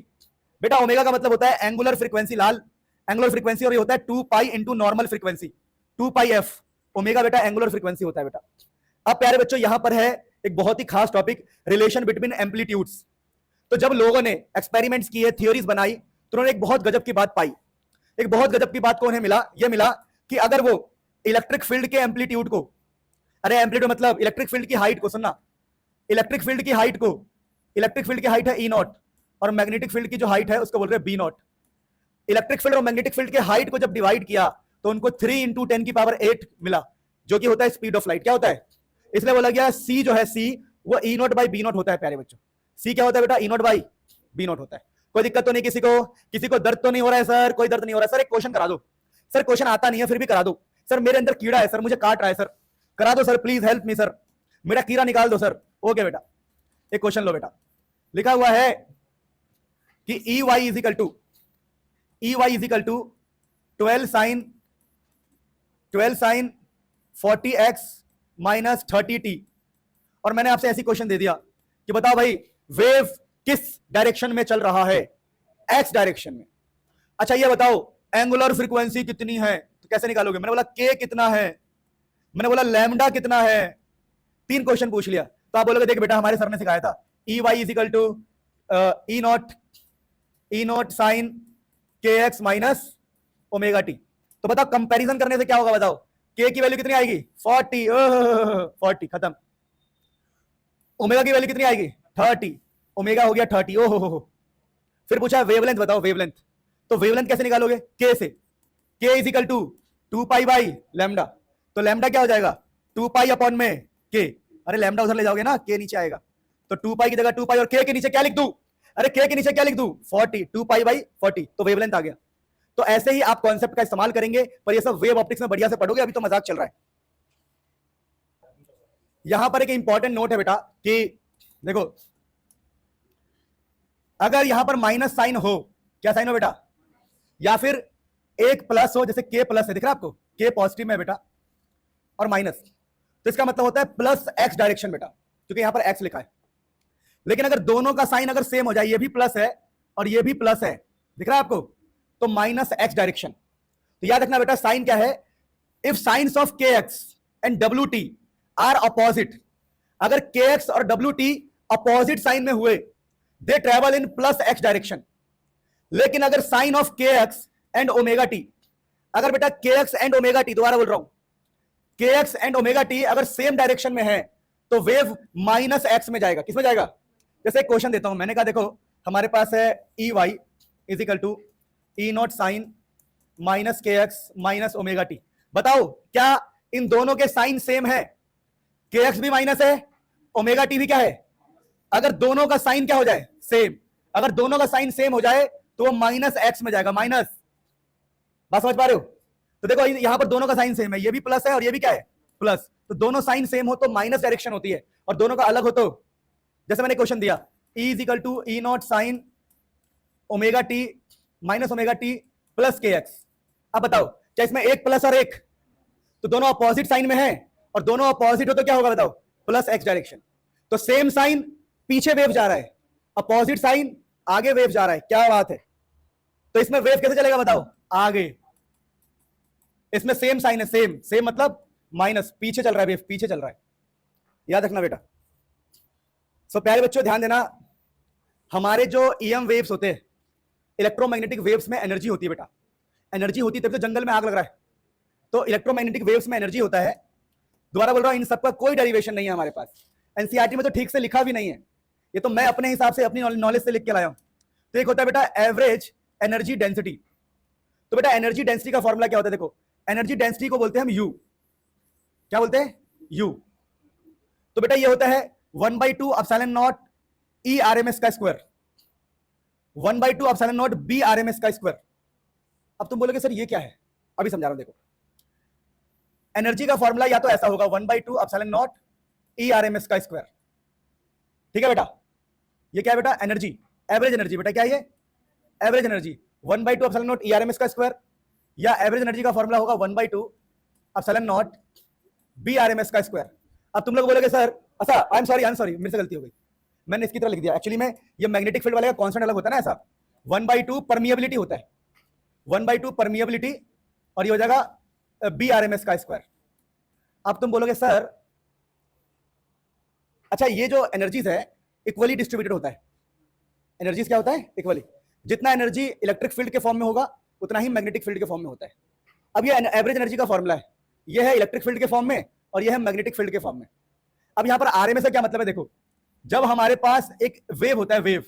बेटा ओमेगा का मतलब होता है एंगुलर फ्रीक्वेंसी, लाल, एंगुलर फ्रीक्वेंसी, और ये होता है 2π into normal frequency, 2πf। Omega बेटा एंगुलर फ्रीक्वेंसी होता है बेटा। अब प्यारे बच्चों यहां पर है एक बहुत ही खास टॉपिक, रिलेशन बिटवीन एम्पलीट्यूड्स। तो जब लोगों ने एक्सपेरिमेंट्स किए, थियोरीज बनाई, तो उन्होंने एक बहुत गजब की बात पाई। एक बहुत गजब की बात को उन्हें मिला, यह मिला कि अगर वो इलेक्ट्रिक फील्ड के एम्पलीट्यूड को, अरे एम्पलीट्यूड मतलब इलेक्ट्रिक फील्ड की हाइट को, सुनना, इलेक्ट्रिक फील्ड की हाइट को, इलेक्ट्रिक फील्ड की हाइट है ई नॉट, और मैग्नेटिक फील्ड की जो हाइट है उसको बोल रहे हैं बी नॉट। इलेक्ट्रिक फील्ड और मैग्नेटिक फील्ड के हाइट को जब डिवाइड किया तो उनको 3×10⁸ मिला, जो कि होता है स्पीड ऑफ लाइट। क्या होता है, इसलिए बोला गया सी जो है, सी वो ई नॉट बाई बी नॉट होता है प्यारे बच्चों। सी क्या होता है बेटा, ई नॉट बाई बी नॉट होता है। कोई दिक्कत तो नहीं, किसी को दर्द तो नहीं हो रहा है सर, कोई दर्द नहीं हो रहा है सर, एक क्वेश्चन करा दो सर, क्वेश्चन आता नहीं है फिर भी करा दो सर, मेरे अंदर कीड़ा है सर, मुझे काट रहा है सर, करा दो sir, please help me sir, मेरा कीड़ा निकाल दो सर। ओके बेटा, एक क्वेश्चन लो बेटा, लिखा हुआ है कि E y is equal to 12 sine 40x minus 30t। और मैंने आपसे ऐसी क्वेश्चन दे दिया कि बताओ भाई वेव किस डायरेक्शन में चल रहा है, एक्स डायरेक्शन में। अच्छा ये बताओ एंगुलर फ्रीक्वेंसी कितनी है, तो कैसे निकालोगे? मैंने बोला के कितना है, मैंने बोला लैम्डा कितना है, 3 क्वेश्चन पूछ लिया। तो आप बोलोगे देख बेटा हमारे सर ने सिखाया था E y is equal to E not sine k x minus omega t. तो बताओ कंपैरिजन करने से क्या होगा, बताओ के की वैल्यू कितनी आएगी 40, 40 खत्म। ओमेगा की वैल्यू कितनी आएगी 30, ओमेगा हो गया 30, ओहो। फिर पूछा वेवलेंथ बताओ वेवलेंथ, तो वेवलेंथ कैसे निकालोगे? के से, k is equal to 2 pi by lambda, तो लैम्डा क्या हो जाएगा 2 पाई अपॉन में के, अरे लैम्डा उधर ले जाओगे ना के नीचे आएगा, तो 2 पाई की जगह 2 पाई और के नीचे क्या लिख दूं, अरे के नीचे क्या लिख दूं 40, 2 पाई बाई 40, तो वेवलेंथ आ गया। तो ऐसे ही आप कॉन्सेप्ट का इस्तेमाल करेंगे, पर ये सब वेव ऑप्टिक्स में बढ़िया से पढ़ोगे, अभी तो मजाक चल रहा है। यहां पर एक इंपॉर्टेंट नोट है बेटा कि देखो अगर यहां पर माइनस साइन हो, क्या साइन हो बेटा, या फिर एक प्लस हो, जैसे के प्लस है, दिख रहा है आपको के पॉजिटिव में बेटा और माइनस, तो इसका मतलब होता है प्लस एक्स डायरेक्शन बेटा, क्योंकि यहां पर एक्स लिखा है। लेकिन अगर दोनों का साइन अगर सेम हो जाए, ये भी प्लस है और ये भी प्लस है, दिख रहा है आपको, तो माइनस एक्स डायरेक्शन। तो याद रखना बेटा साइन क्या है, इफ साइंस ऑफ के x and W T R opposite, अगर के एक्स और डब्ल्यू टी अपोजिट साइन में हुए, they travel in plus x direction. लेकिन अगर साइन ऑफ के एक्स एंड ओमेगा टी, अगर बेटा के एक्स एंड ओमेगा टी, दोबारा बोल रहा हूं, के एक्स एंड ओमेगा टी अगर सेम डायरेक्शन में है, तो वेव माइनस एक्स में जाएगा। किसमें जाएगा? जैसे एक क्वेश्चन देता हूं, मैंने कहा देखो हमारे पास है E y is equal to E not sine minus k x minus omega t. बताओ क्या इन दोनों के साइन सेम है? के एक्स भी माइनस है, ओमेगा टी भी क्या है? अगर दोनों का साइन क्या हो जाए सेम, अगर दोनों का साइन सेम हो जाए तो वो माइनस एक्स में जाएगा, माइनस। बात समझ पा रहे हो? तो देखो यहां पर दोनों का साइन सेम है, ये भी प्लस है और ये भी क्या है प्लस, तो दोनों साइन सेम हो तो माइनस डायरेक्शन होती है, और दोनों का अलग हो तो, जैसे मैंने क्वेश्चन दिया E is equal to E not sine omega T minus omega T plus K X. अब बताओ क्या इसमें एक प्लस और एक, तो दोनों अपोजिट साइन में है, और दोनों अपोजिट हो तो क्या होगा बताओ, प्लस एक्स डायरेक्शन। तो सेम साइन पीछे वेव जा रहा है, अपोजिट साइन आगे वेव जा रहा है, क्या बात है। तो इसमें वेव कैसे चलेगा बताओ, आगे। इसमें सेम साइन है, सेम सेम मतलब माइनस, पीछे चल रहा है वेव, पीछे चल रहा है, याद रखना बेटा। सो प्यारे बच्चों ध्यान देना, हमारे जो ईएम वेव्स होते हैं, इलेक्ट्रोमैग्नेटिक वेव्स में एनर्जी होती है बेटा, एनर्जी होती है तभी तो जंगल में आग लग रहा है, तो इलेक्ट्रोमैग्नेटिक वेव्स में एनर्जी होता है। दोबारा बोल रहा हूं इन सबका कोई डेरिवेशन नहीं है हमारे पास, एनसीईआरटी में तो ठीक से लिखा भी नहीं है, ये तो मैं अपने हिसाब से अपनी नॉलेज से लिख के लाया हूं। तो एक होता है बेटा एवरेज एनर्जी डेंसिटी। तो बेटा एनर्जी डेंसिटी का फॉर्मूला क्या होता है, देखो एनर्जी डेंसिटी को बोलते हैं हम यू, क्या बोलते हैं यू। तो बेटा ये होता है 1/2 epsilon naught E R M S का square, 1/2 epsilon naught B R M S का स्क्वायर। अब तुम बोलोगे सर ये क्या है, अभी समझा रहा हूं। देखो एनर्जी का फॉर्मूला या तो ऐसा होगा 1/2 epsilon naught E R M S का स्क्वायर, ठीक है बेटा। ये क्या है बेटा, एनर्जी, एवरेज एनर्जी बेटा, क्या है ये average energy, 1/2 epsilon naught E R M S का स्क्वायर, या एवरेज एनर्जी का फॉर्मूला होगा 1/2 epsilon naught B R M S का स्क्वायर। अब तुम लोग बोलोगे सर अच्छा आई एम सॉरी मेरे से गलती हो गई, मैंने इसकी तरह लिख दिया, एक्चुअली में ये मैग्नेटिक फील्ड वाले का कॉन्स्टेंट अलग होता है ना, ऐसा 1/2 परमिएबिलिटी होता है, 1/2 परमिएबिलिटी, और ये हो जाएगा बी आर एम एस का स्क्वायर। अब तुम बोलोगे सर अच्छा ये जो एनर्जीज है इक्वली डिस्ट्रीब्यूटेड होता है, एनर्जीज क्या होता है इक्वली, जितना एनर्जी इलेक्ट्रिक फील्ड के फॉर्म में होगा उतना ही मैग्नेटिक फील्ड के फॉर्म में होता है। अब ये एवरेज एनर्जी का फॉर्मूला है, ये है इलेक्ट्रिक फील्ड के फॉर्म में और ये है मैग्नेटिक फील्ड के फॉर्म में। अब यहां पर आरएमएस का क्या मतलब है, देखो जब हमारे पास एक वेव होता है वेव,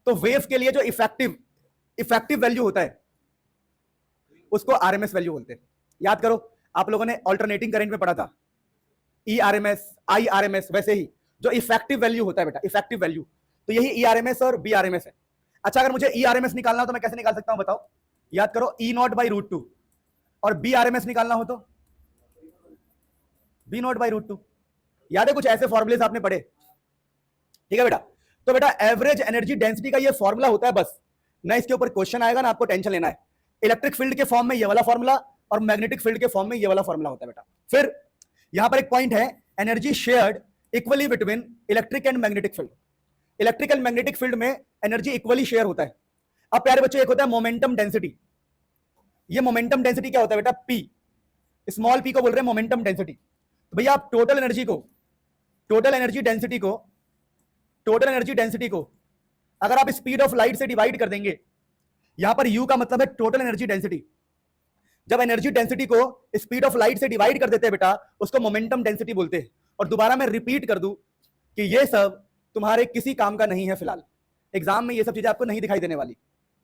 तो वेव के लिए जो इफेक्टिव वैल्यू होता है उसको आरएमएस वैल्यू बोलते हैं। याद करो आप लोगों ने अल्टरनेटिंग करंट में पढ़ा था ई आरएमएस आई आरएमएस, वैसे ही जो इफेक्टिव वैल्यू होता है बेटा, इफेक्टिव वैल्यू, तो यही ई आरएमएस और बी आरएमएस है। अच्छा अगर मुझे ई आरएमएस निकालना हो तो मैं कैसे निकाल सकता हूं बताओ, याद करो E0/√2, और बी आरएमएस निकालना हो तो B0/√2। याद है कुछ ऐसे फॉर्मूलेस आपने पढ़े, ठीक है बेटा। तो बेटा एवरेज एनर्जी डेंसिटी का ये फॉर्मूला होता है बस, ना इसके ऊपर क्वेश्चन आएगा ना आपको टेंशन लेना है। इलेक्ट्रिक फील्ड के फॉर्म में ये वाला फॉर्मूला और मैग्नेटिक फील्ड के फॉर्म में ये वाला फॉर्मूला होता है बेटा। फिर यहां पर एक पॉइंट है, energy shared equally between electric and magnetic field. Electric and magnetic field में एनर्जी इक्वली शेयर होता है। अब प्यारे बच्चों एक होता है मोमेंटम डेंसिटी। ये मोमेंटम डेंसिटी क्या होता है बेटा? पी, स्मॉल पी को बोल रहे हैं मोमेंटम डेंसिटी। तो भैया आप टोटल एनर्जी डेंसिटी को अगर आप स्पीड ऑफ लाइट से डिवाइड कर देंगे, यहां पर यू का मतलब है टोटल एनर्जी डेंसिटी। जब एनर्जी डेंसिटी को स्पीड ऑफ लाइट से डिवाइड कर देते हैं बेटा, उसको मोमेंटम डेंसिटी बोलते हैं। और दोबारा मैं रिपीट कर दूं कि ये सब तुम्हारे किसी काम का नहीं है फिलहाल, एग्जाम में ये सब चीजें आपको नहीं दिखाई देने वाली,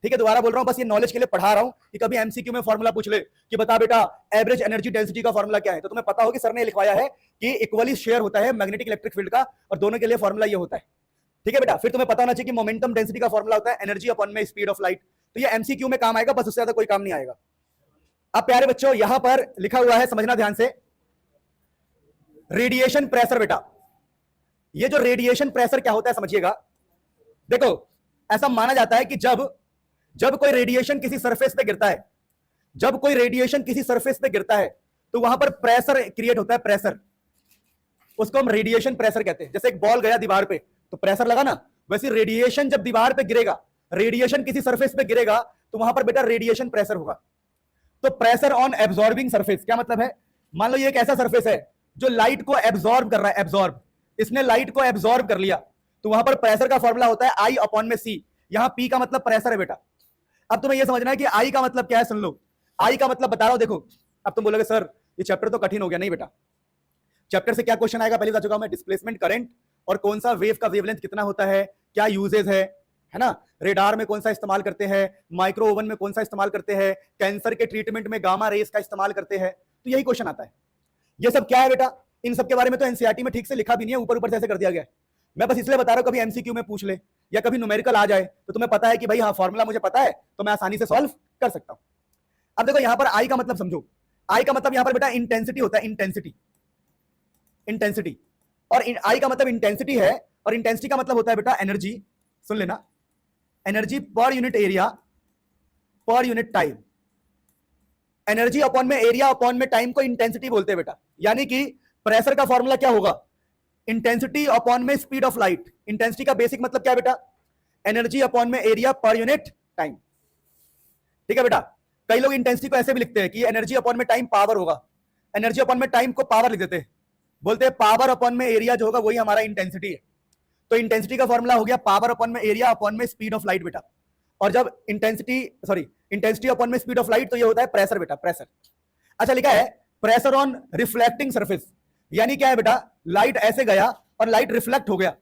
ठीक है? दोबारा बोल रहा हूं, बस ये नॉलेज के लिए पढ़ा रहा हूं कि कभी एमसीक्यू में फॉर्मूला पूछ ले कि बता बेटा एवरेज एनर्जी डेंसिटी का फॉर्मूला क्या है, तो तुम्हें पता हो कि सर ने लिखवाया है कि इक्वली शेयर होता है मैग्नेटिक इलेक्ट्रिक फील्ड का, और दोनों के लिए फॉर्मूला ये होता है, ठीक है बेटा? फिर तुम्हें पता होना चाहिए कि मोमेंटम डेंसिटी का फॉर्मूला होता है एनर्जी अपॉन में स्पीड ऑफ लाइट। तो ये एमसीक्यू में काम आएगा, बस उससे ज्यादा कोई काम नहीं आएगा। अब प्यारे बच्चों यहां पर लिखा हुआ है, समझना ध्यान से, रेडिएशन प्रेशर। बेटा ये जो रेडिएशन प्रेशर क्या होता है समझिएगा। देखो ऐसा माना जाता है कि जब कोई रेडिएशन किसी सरफेस पे गिरता है, तो वहां पर प्रेशर क्रिएट होता है, प्रेशर, उसको हम रेडिएशन प्रेशर कहते हैं। जैसे एक बॉल गया दीवार पे तो प्रेशर लगा ना, वैसे रेडिएशन जब दीवार पे गिरेगा, रेडिएशन किसी सरफेस पे गिरेगा, तो वहां पर बेटा रेडिएशन प्रेशर होगा। तो प्रेशर ऑन एब्जॉर्बिंग सरफेस क्या मतलब है? मान लो ये एक ऐसा सरफेस है जो लाइट को एब्जॉर्ब कर रहा है, एब्जॉर्ब, इसने लाइट को एब्जॉर्ब कर लिया, तो वहां पर प्रेशर का फॉर्मूला होता है आई अपॉन में सी। यहां पी का मतलब प्रेशर है बेटा। अब तुम्हें यह समझना है कि आई का मतलब क्या है, सुन लो। आई का मतलब बता रहा हूं, देखो। अब तुम बोलोगे सर ये चैप्टर तो कठिन हो गया। नहीं बेटा, चैप्टर से क्या क्वेश्चन आएगा पहले बता चुका हूं मैं, डिस्प्लेसमेंट करंट और कौन सा वेव का वेवलेंथ कितना होता है, क्या यूजेज है ना, रेडार में कौन सा इस्तेमाल करते हैं, माइक्रो ओवन में कौन सा इस्तेमाल करते हैं, कैंसर के ट्रीटमेंट में गामा रेस का इस्तेमाल करते हैं, तो यही क्वेश्चन आता है। ये सब क्या है बेटा? इन सब के बारे में तो एनसीईआरटी में ठीक से लिखा भी नहीं है, ऊपर ऊपर से ऐसे कर दिया गया है। मैं बस इसलिए बता रहा हूं, कभी एमसीक्यू में पूछ ले या कभी न्यूमेरिकल आ जाए तो तुम्हें पता है कि भाई हाँ फॉर्मूला मुझे पता है, तो मैं आसानी से सॉल्व कर सकता हूं। अब देखो यहां पर आई का मतलब समझो। आई का मतलब यहां पर बेटा इंटेंसिटी होता है, इंटेंसिटी। और आई का मतलब इंटेंसिटी है, और इंटेंसिटी का मतलब होता है बेटा एनर्जी, सुन लेना, energy per unit area per unit time. Energy upon में एरिया अपॉन में टाइम को इंटेंसिटी बोलते हैं बेटा। यानी कि प्रेशर का फॉर्मूला क्या होगा? इंटेंसिटी अपॉन में स्पीड ऑफ लाइट। इंटेंसिटी का बेसिक मतलब क्या बेटा? एनर्जी अपॉन में एरिया पर यूनिट टाइम, ठीक है बेटा? कई लोग इंटेंसिटी को ऐसे भी लिखते हैं कि एनर्जी अपॉन में टाइम पावर होगा, एनर्जी अपॉन में टाइम को पावर लिख देते हैं, बोलते हैं पावर अपॉन में एरिया जो होगा वही हमारा इंटेंसिटी है। तो इंटेंसिटी का फॉर्मूला हो गया पावर अपॉन में एरिया अपॉन में स्पीड ऑफ लाइट बेटा। और जब इंटेंसिटी अपॉन में स्पीड ऑफ लाइट, तो ये होता है प्रेशर बेटा, प्रेशर। अच्छा लिखा है प्रेशर ऑन रिफ्लेक्टिंग सरफेस, यानी क्या है बेटा? लाइट ऐसे गया और लाइट रिफ्लेक्ट हो गया, तो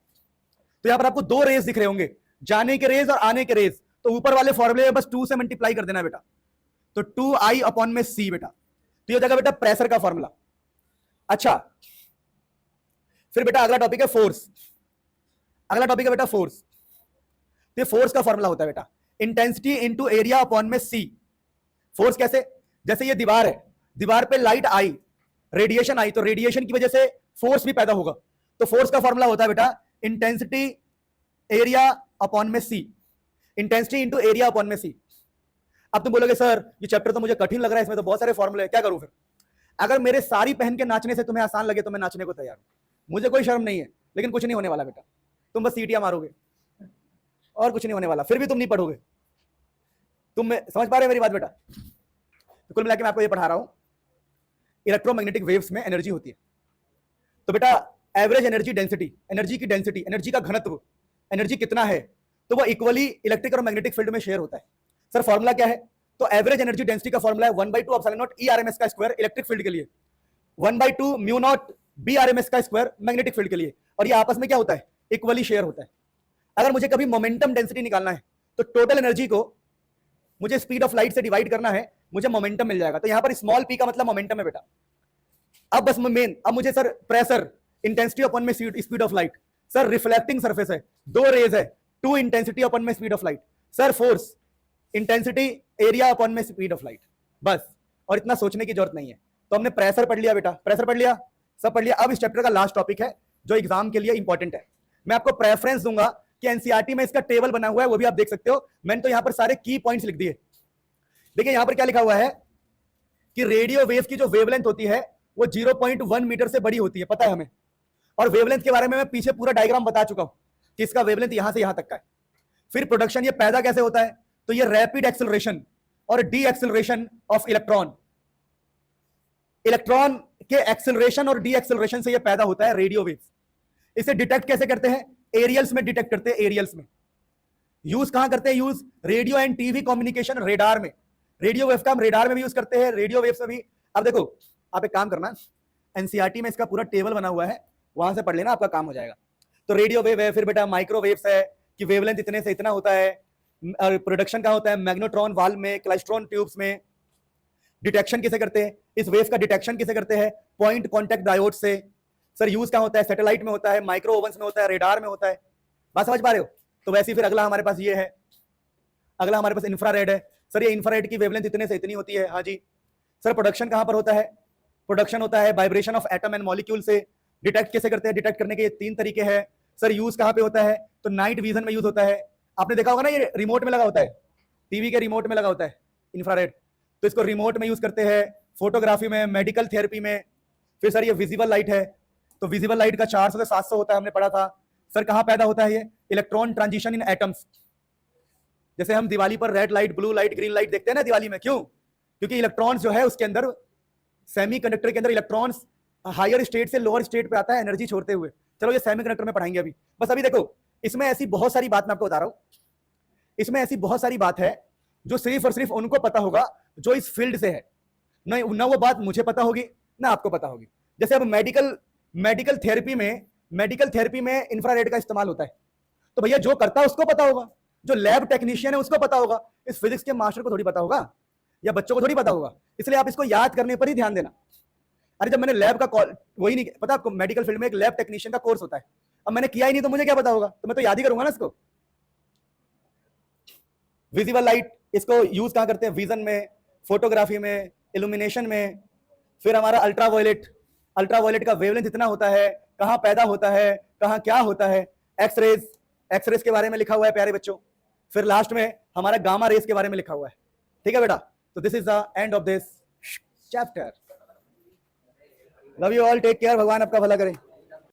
यहां पर आपको दो रेज दिख रहे होंगे, जाने के रेज और आने के रेज। तो ऊपर वाले फॉर्मूले में बस 2 से मल्टीप्लाई कर देना बेटा, तो 2i अपॉन में c बेटा। तो ये जगह बेटा प्रेशर का फॉर्मूला। अच्छा फिर बेटा अगला टॉपिक है फोर्स। अगला टॉपिक है बेटा फोर्स। तो फोर्स का फॉर्मूला होता है बेटा इंटेंसिटी इंटू एरिया अपॉन में c। फोर्स कैसे? जैसे ये दीवार है, दीवार पे लाइट आई, रेडिएशन आई, तो रेडिएशन की वजह से फोर्स भी पैदा होगा। तो फोर्स का फॉर्मूला होता है बेटा इंटेंसिटी एरिया अपॉन में c, intensity into area upon में c। अब तुम बोलोगे सर ये चैप्टर तो मुझे कठिन लग रहा है, इसमें तो बहुत सारे फॉर्मूले हैं, क्या करूं फिर? अगर मेरे साड़ी पहन के नाचने से तुम्हें आसान लगे तो मैं नाचने को तैयार हूं, मुझे कोई शर्म नहीं है, लेकिन कुछ नहीं होने वाला बेटा, तुम बस सीटियां मारोगे और कुछ नहीं होने वाला, फिर भी तुम नहीं पढ़ोगे। तुम समझ पा रहे हो मेरी बात बेटा? तो कुल मिलाकर मैं आपको ये पढ़ा रहा हूं, इलेक्ट्रोमैग्नेटिक वेव्स में एनर्जी होती है। तो बेटा एवरेज एनर्जी डेंसिटी, एनर्जी की डेंसिटी, एनर्जी का घनत्व, एनर्जी कितना है, तो वो इक्वली इलेक्ट्रिक और मैग्नेटिक फील्ड में शेयर होता है। सर फॉर्मूला क्या है? तो एवरेज एनर्जी डेंसिटी का फॉर्मूला है 1/2 एप्सिलॉन नॉट ERMS का स्क्वायर इलेक्ट्रिक फील्ड के लिए, 1/2 म्यू नॉट BRMS का स्क्वायर मैग्नेटिक फील्ड के लिए, और ये आपस में क्या होता है? इक्वली शेयर होता है। अगर मुझे कभी मोमेंटम डेंसिटी निकालना है तो टोटल एनर्जी को मुझे स्पीड ऑफ लाइट से डिवाइड करना है, मुझे मोमेंटम मिल जाएगा। तो यहां पर स्मॉल p का मतलब मोमेंटम है बेटा। अब बस मेन, अब मुझे सर प्रेशर, इंटेंसिटी अपॉन में speed of light, sir reflecting surface है, 2 रेज है, 2 इंटेंसिटी अपॉन में speed of light, sir force, intensity area upon में स्पीड ऑफ लाइट, बस। और इतना सोचने की जरूरत नहीं है। तो हमने प्रेशर पढ़ लिया बेटा, प्रेशर पढ़ लिया, सब पढ़ लिया। अब इस चैप्टर का लास्ट टॉपिक है जो एग्जाम के लिए इंपॉर्टेंट है। मैं आपको प्रेफरेंस दूंगा कि एनसीईआरटी में इसका टेबल बना हुआ है, वो भी आप देख सकते हो। मैंने तो यहां पर सारे की पॉइंट्स लिख दिए। देखिए यहां पर क्या लिखा हुआ है कि रेडियो वेव की जो वेवलेंथ होती है वो 0.1 मीटर से बड़ी होती है, पता है हमें। और वेवलेंथ के बारे में मैं पीछे पूरा डायग्राम बता चुका हूं कि इसका वेवलेंथ यहां से यहां तक का है। फिर प्रोडक्शन ये पैदा कैसे होता है, तो ये रैपिड एक्सेलरेशन और D acceleration of electron, electron के एक्सेलरेशन और डी एक्सेलरेशन से ये पैदा होता है रेडियो वेव्स। इसे डिटेक्ट कैसे करते हैं, एरियल्स में डिटेक्ट करते हैं, एरियल्स में। यूज कहां करते हैं, use radio and TV communication radar में, रेडियो वेव का हम रेडार में भी यूज करते हैं, रेडियो वेव्स में भी। अब देखो आप एक काम करना, एनसीईआरटी में इसका पूरा टेबल बना हुआ है, वहां से पढ़ लेना, आपका काम हो जाएगा। तो रेडियो वेव है, फिर बेटा माइक्रोवेव्स है कि वेवलेंथ इतने से इतना होता है, और प्रोडक्शन कहां होता है, मैग्नेट्रॉन वाल्व में, क्लाइस्ट्रॉन ट्यूब्स में। डिटेक्शन किसे करते हैं, इस वेव का डिटेक्शन किसे करते हैं, पॉइंट कॉन्टैक्ट डायोड से। सर यूज कहां होता है, सैटेलाइट में होता है, माइक्रो ओवंस में होता है, रेडार में होता है। बात समझ पा रहे हो। तो वैसे ही फिर अगला हमारे पास ये है, अगला हमारे पास इंफ्रारेड है। सर ये इंफ्रारेड की वेवलेंथ इतने से इतनी होती है, हाँ जी। सर प्रोडक्शन कहां पर होता है, प्रोडक्शन होता है vibration of atom and molecule से। डिटेक्ट कैसे करते हैं, डिटेक्ट करने के ये 3 तरीके हैं। सर यूज कहां पे होता है, तो नाइट विजन में यूज होता है। आपने देखा होगा ना, ये रिमोट में लगा होता है, टीवी के रिमोट में लगा होता है इंफ्रारेड, तो इसको रिमोट में यूज करते हैं, फोटोग्राफी में, मेडिकल थेरेपी में। फिर सर ये विजिबल लाइट है, तो विजिबल लाइट का 400 से 700 होता है, हमने पढ़ा था। सर कहां पैदा होता है ये, इलेक्ट्रॉन ट्रांजिशन इन एटम्स। जैसे हम दिवाली पर red light, blue light, green light देखते हैं ना दिवाली में, क्यों, क्योंकि इलेक्ट्रॉन्स जो है उसके अंदर, सेमीकंडक्टर के अंदर इलेक्ट्रॉन्स हायर स्टेट से लोअर स्टेट पे आता है एनर्जी छोड़ते हुए। चलो ये सेमीकंडक्टर में पढ़ाएंगे अभी। बस अभी देखो इसमें ऐसी बहुत सारी बात मैं आपको बता रहा हूं, इसमें ऐसी बहुत सारी बात है जो सिर्फ और सिर्फ उनको पता होगा जो इस फील्ड से है, ना वो बात मुझे पता होगी ना आपको पता होगी। जैसे अब मेडिकल थेरेपी में इंफ्रारेड का इस्तेमाल होता है, तो भैया जो करता है उसको पता होगा, जो लैब टेक्नीशियन है उसको पता होगा, इस फिजिक्स के मास्टर को थोड़ी पता होगा या बच्चों को थोड़ी पता होगा। इसलिए आप इसको याद करने पर ही ध्यान देना। अरे जब मैंने लैब का वही नहीं पता आपको, मेडिकल फील्ड में एक लैब टेक्नीशियन का कोर्स होता है, अब मैंने किया ही नहीं तो मुझे क्या पता होगा, तो मैं तो याद ही करूंगा ना इसको। विजिबल लाइट, इसको यूज कहां करते हैं, विजन में, फोटोग्राफी में, इल्यूमिनेशन में। फिर हमारा अल्ट्रावायलेट का वेवलेंथ इतना होता है, कहां पैदा होता है, कहां क्या होता है। एक्सरेज के बारे में लिखा हुआ है प्यारे बच्चों। फिर लास्ट में हमारा गामा रेस के बारे में लिखा हुआ है, ठीक है बेटा। तो this is the end of this chapter. Love you all, take care, भगवान आपका भला करे।